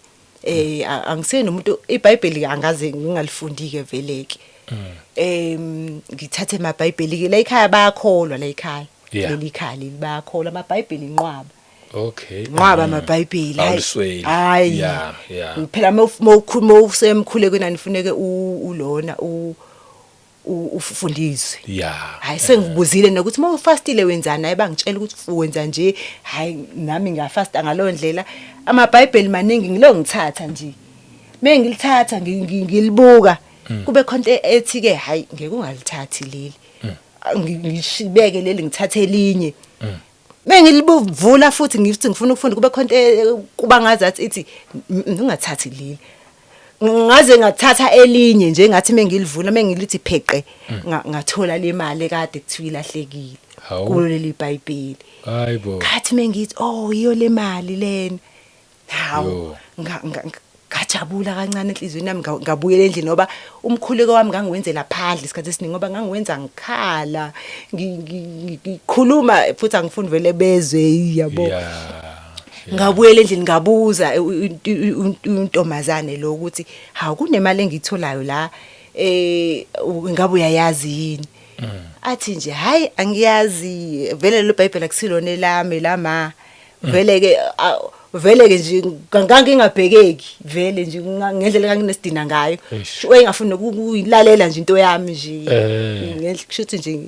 angisene umuntu iBhayibheli angaze ngingalifundike veleke ngithathe amaBhayibheli ke la ekhaya bayakholwa la ekhaya leli khali bayakholwa amaBhayibheli inqwaba nqwaba amaBhayibheli hayi phela mawukhuluma usemkhulekweni anifuneke ulona ufundiswe hayi sengibuzile nokuthi mawufastile wenzani hayi bangitshela ukuthi wenza nje hayi nami ngiyafasta ngalo ndlela amaBhayibheli maningi ngilo ngithatha nje mengilithatha ngilibuka kube khonto ethi ke hayi ngeke ungalithathi leli ngishibeke leli ngithathe elinye mengilibuvula futhi ngithi ngifuna ukufunda kube khonto kuba ngazathi ithi ungathathi leli ngaze ngathatha elinye nje ngathi mengilivula mengilithi pheqe ngathola le mali kade kuthiwa ilahlekile kulo leli iBhayibheli hayibo kathi mengithi iyo le mali lena hawo ngajabula kancane enhlizweni yami ngabuyela endlini ngoba umkhuleko wami ngangiwenzela phandle isikhathi esiningi ngoba ngangiwenza ngikhala ngikhuluma futhi angifuni vele bezwe yabo ngabuyela endlini ngabuza untomazane lo ukuthi hawu kunemali engitholayo la ngabe uyayazi yini athi nje hayi angiyazi vele lo Bhayibheli akusilona elami lama vele ke nje ngangingabhekeki vele nje ngendlela kanginesidina ngayo engafuni ukuyilalela nje into yami nje ngendlela kushuthi nje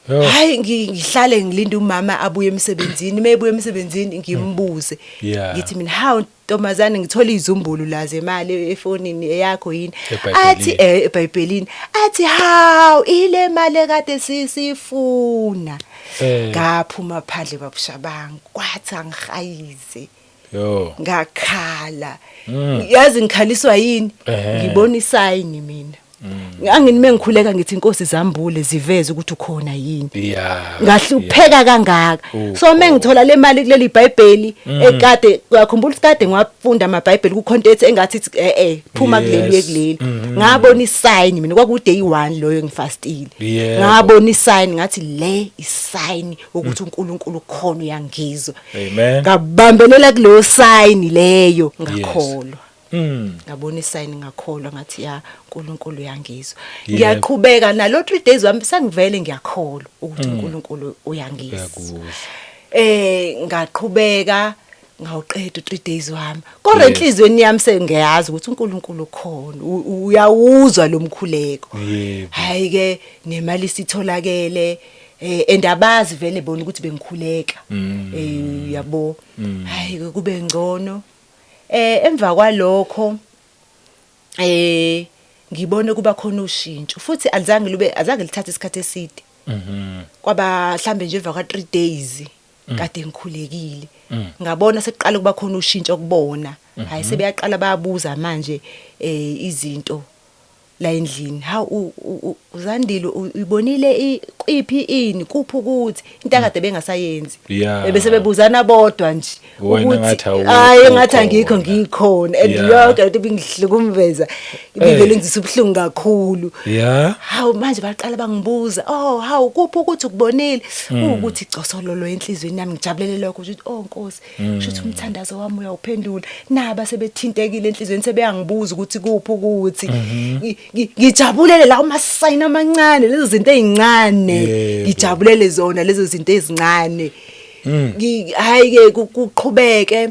hayi ngihlale ngilinde umama abuye emsebenzini, mebuye emsebenzini ngimbuze ngithi mina hawu Ntombazane ngithola izumbulu laze imali efonini yakho yini athi eBhayibhelini athi hawu ile mali ekade sisifuna ngaphuma phandle babushabangu kwathi angihayize ngakhala yazi ngikhaliswa yini ngibona isayini mina ngangini mengikhuleka ngithi inkosi zambule ziveze ukuthi ukhona yini ngahlupheka kangaka so mengithola le mali kuleli iBhayibheli ekade uyakhumbula ukade ngwafunda amaBhayibheli ku content engathi phuma kuleli ngabona isign mina kwaku day 1 loyo ngifastile ngabona isign ngathi le isign ukuthi uNkulunkulu ukhona uyangizwa amen ngabambelela kulo sign leyo ngakholwa ngabona isign ngakholwa ngathi ya uNkulunkulu uyangizwa ngiyaqhubeka nalo 3 days wami sangivele ngiyakholwa ukuthi uNkulunkulu uyangizwa ngaqhubeka ngawuqeda 3 days wami kodwa enhlizweni yami sengiyazi ukuthi uNkulunkulu ukhona uyawuzwa lo mkhuleko hayi ke nemali sitholakele endabazi vele bona ukuthi bengikhuleka yabo hayi kube ngcono emva kwalokho ngibone kuba khona ushintsho futhi azange lithathe isikhathi eside kwaba mhlambe nje emva kwa 3 days kade ngikhulekile ngabona sekuqala kuba khona ushintsho kubona hayi sebeyaqala bayabuza manje izinto la endlini uzandile uyibonile iphi ini kuphi ukuthi into akade bengasayenzi bese bebuzana bodwa nje ukuthi hayi ngathi angikho ngikhona and yonke into bingihlukumveza ibivele ngizisa ubhlungu kakhulu hawu manje baqala bangibuza hawu kuphi ukuthi ukubonile ukuthi icosololo enhlizweni yami ngijabulele lokho ukuthi Nkosi shuthi umthandazo wami uyawuphendula naba sebethintekile enhlizweni sebeyangibuza ukuthi kuphi ukuthi ngijabulele la umasayini amancane lezo zinto ezincane ngijabulele zona lezo zinto ezincane hayi ke kuqhubeke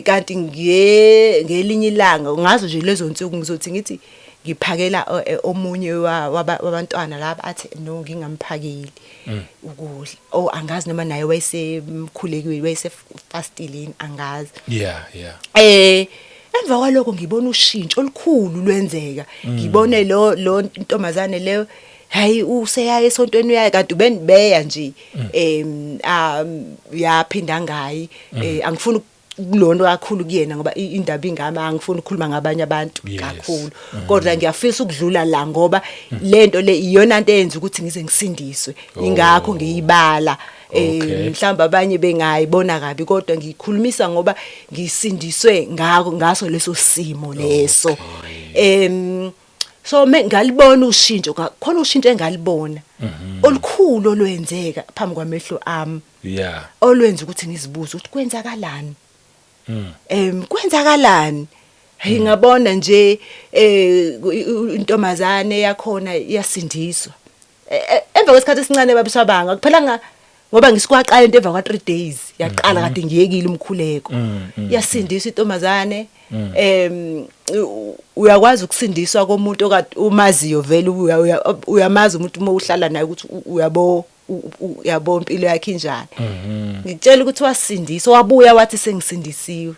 kanti ngelinye ilanga ngazo nje lezo nsuku ngizothi ngithi ngiphakela omunye wabantwana laba athi no ngingamphakeli ukudla angazi noma naye wayesemkhulekweni wayesefastilini angazi emva kwalokho ngibona ushintsho olukhulu lwenzeka ngibone lo ntombazane leyo hayi useyaya esontweni uyaye kanti beya nje yaphinda ngayi angifuni kulona kakhulu kuyena ngoba indaba ingama angifuni ukukhuluma ngabanye abantu kakhulu kodwa ngiyafisa ukudlula la ngoba lento le iyona into eyenza ukuthi ngize ngisindiswe ingakho ngiyibala mhlamba abanye bengayibona kabi kodwa ngikhulumisa ngoba ngisindiswe ngaso leso simo leso so ngalibona ushintsho khona ushintsho engalibona olukhulu olwenzeka phambi kwamehlo ami olwenza ukuthi ngizibuze ukuthi kwenzakalani kwenzakalani hayi ngabona nje intombazane yakhona iyasindiswa emva kwesikhathi esincane babusabanga kuphela ngoba ngisikwaqala into emva kwa 3 days yaqala kade ngiyekile umkhuleko yasindiswa intombazane uyakwazi ukusindiswa komuntu okade umaziyo vele uyamazi umuntu uma uhlala naye ukuthi uyabo impilo yakhe injani ngitshela ukuthi wasindiswa wabuya wathi sengisindisiwe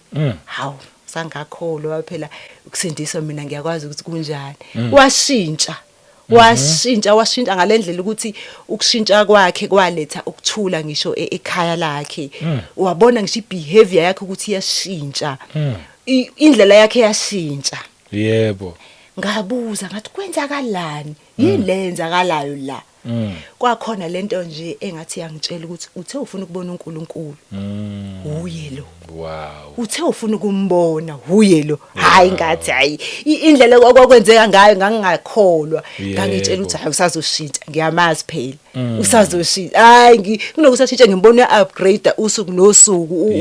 hawu sangakholwa phela ukusindiswa mina ngiyakwazi ukuthi kunjani washintsha ngalendlela ukuthi ukushintsha kwakhe kwaletha ukuthula ngisho ekhaya lakhe wabona ngisho ibehavior yakhe ukuthi iyashintsha indlela yakhe yashintsha yebo ngabuza ngathi kwenzakalani yini lenzakalayo la kwakhona lento nje engathi yangitshela ukuthi uthe ufuna ukubona uNkulunkulu uye lo uthe ufuna ukumbona uye lo hayi ngathi hayi indlela okwakwenzeka ngayo ngangingakholwa ngangitshela ukuthi hayi usazoshintsha ngiyamazi phela usazoshintsha hayi kunokusashintsha ngimbona uya-upgrade usuku nosuku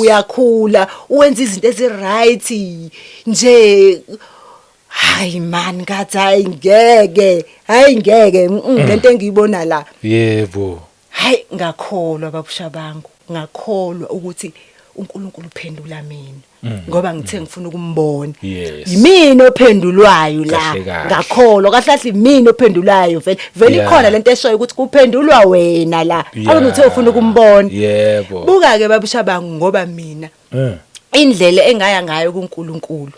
uyakhula uwenza izinto ezi-right nje hayi man ngathi hayi ngeke lento engiyibona la yebo hayi ngakholwa babusha bangu ngakholwa ukuthi uNkulunkulu uphendula mina ngoba ngithe ngifuna ukumbona. Yes. Yimina ophendulwayo la. Kahle kahle. Ngakholwa kahle imina ophendulayo vele Yeah. ikhona lento eshoyo ukuthi kuphendulwa wena la. Yeah. Akuthe ufuna ukumbona. Yebo. Buka ke babusha bangu ngoba mina indlela engaya ngayo kuNkulunkulu.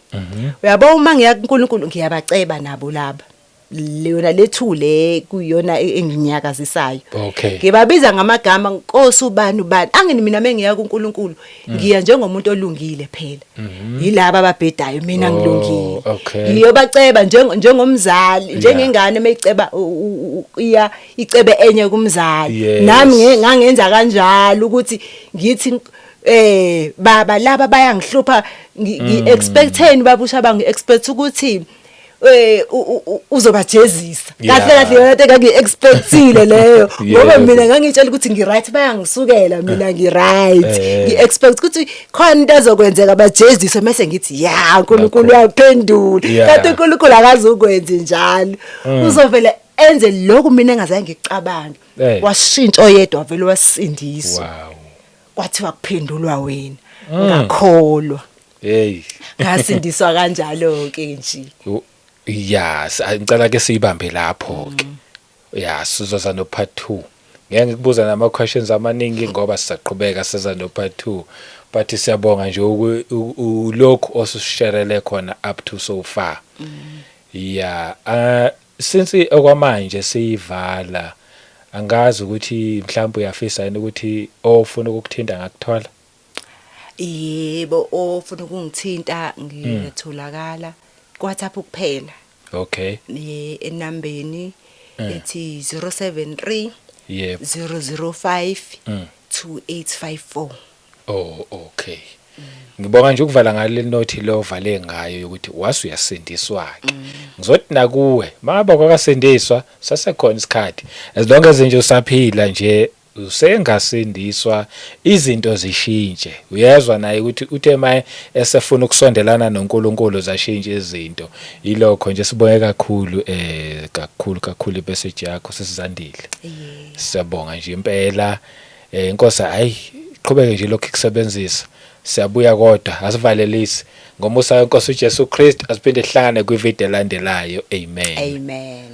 Uyabona uma ngiya kuNkulunkulu ngiyabaceba nabo laba. Leyona lethule kuyona enginyakazisayo. Okay. Ngibabiza ngamagama Nkosi ubani ubani. Angini mina mengiya kuNkulunkulu ngiya njengomuntu olungile phela. Yilabo ababhedayo mina ngilungile. Okay. Ngiyobaceba njengomzali, njengengane meyiceba iya icebe enye kumzali. Yes. Nami ngangenza kanjalo ukuthi ngithi baba laba bayangihlupha ngi-expecteni babusha bangi-expect ukuthi uzobajezisa kahle kahle yona into engangi-expectile leyo ngoba mina ngangitshela ukuthi ngi-right bayangisukela mina ngi-right ngi-expect ukuthi khona into ezokwenzeka bajeziswe mase ngithi ya uNkulunkulu uyaphendula kanti uNkulunkulu akazukwenza njalo uzovela enze lokhu mina engazange ngikucabange washintsha oyedwa vele wasindiswa. Wow. Kwathiwa kuphendulwa wena ngakholwa ngasindiswa kanjalo ke nje. Yes, ngicela ke siyibambe lapho ke. Yeah, sizoza no part 2. Ngeke ngikubuza nama questions amaningi ngoba sisaqhubeka siza no part 2. But siyabonga nje lokho osusisherele khona up to so far. Yeah, since okwamanje siyivala angazi ukuthi mhlawumbe uyafisa yini ukuthi ofuna ukukuthinta ngakuthola. Yebo ofuna ukungithinta ngiyatholakala kwaThapha kuphela. Okay. Enambeni ethi 073 Yep. 005 2854. Oh, okay. Ngibonga nje ukuvala ngale note lo vale ngayo ukuthi wasi uyasindiswa ke. Ngizothi nakuwe maba kwakasindiswa sasekhona isikhathi as long as nje usaphila nje usengasindiswa izinto zishintshe. Uyezwa naye ukuthi uthe maye esefuna ukusondelana noNkulunkulu zashintshe izinto. Yilokho nje sibonge kakhulu message yakho sesizandile. Siyabonga nje impela inkosi hayi qhubeke nje lokho ikusebenzisa. Siyabuya kodwa asivalelisi ngomusa wenkosi uJesu Kristu asiphinde sihlangane kwivideo elandelayo. Amen. Amen.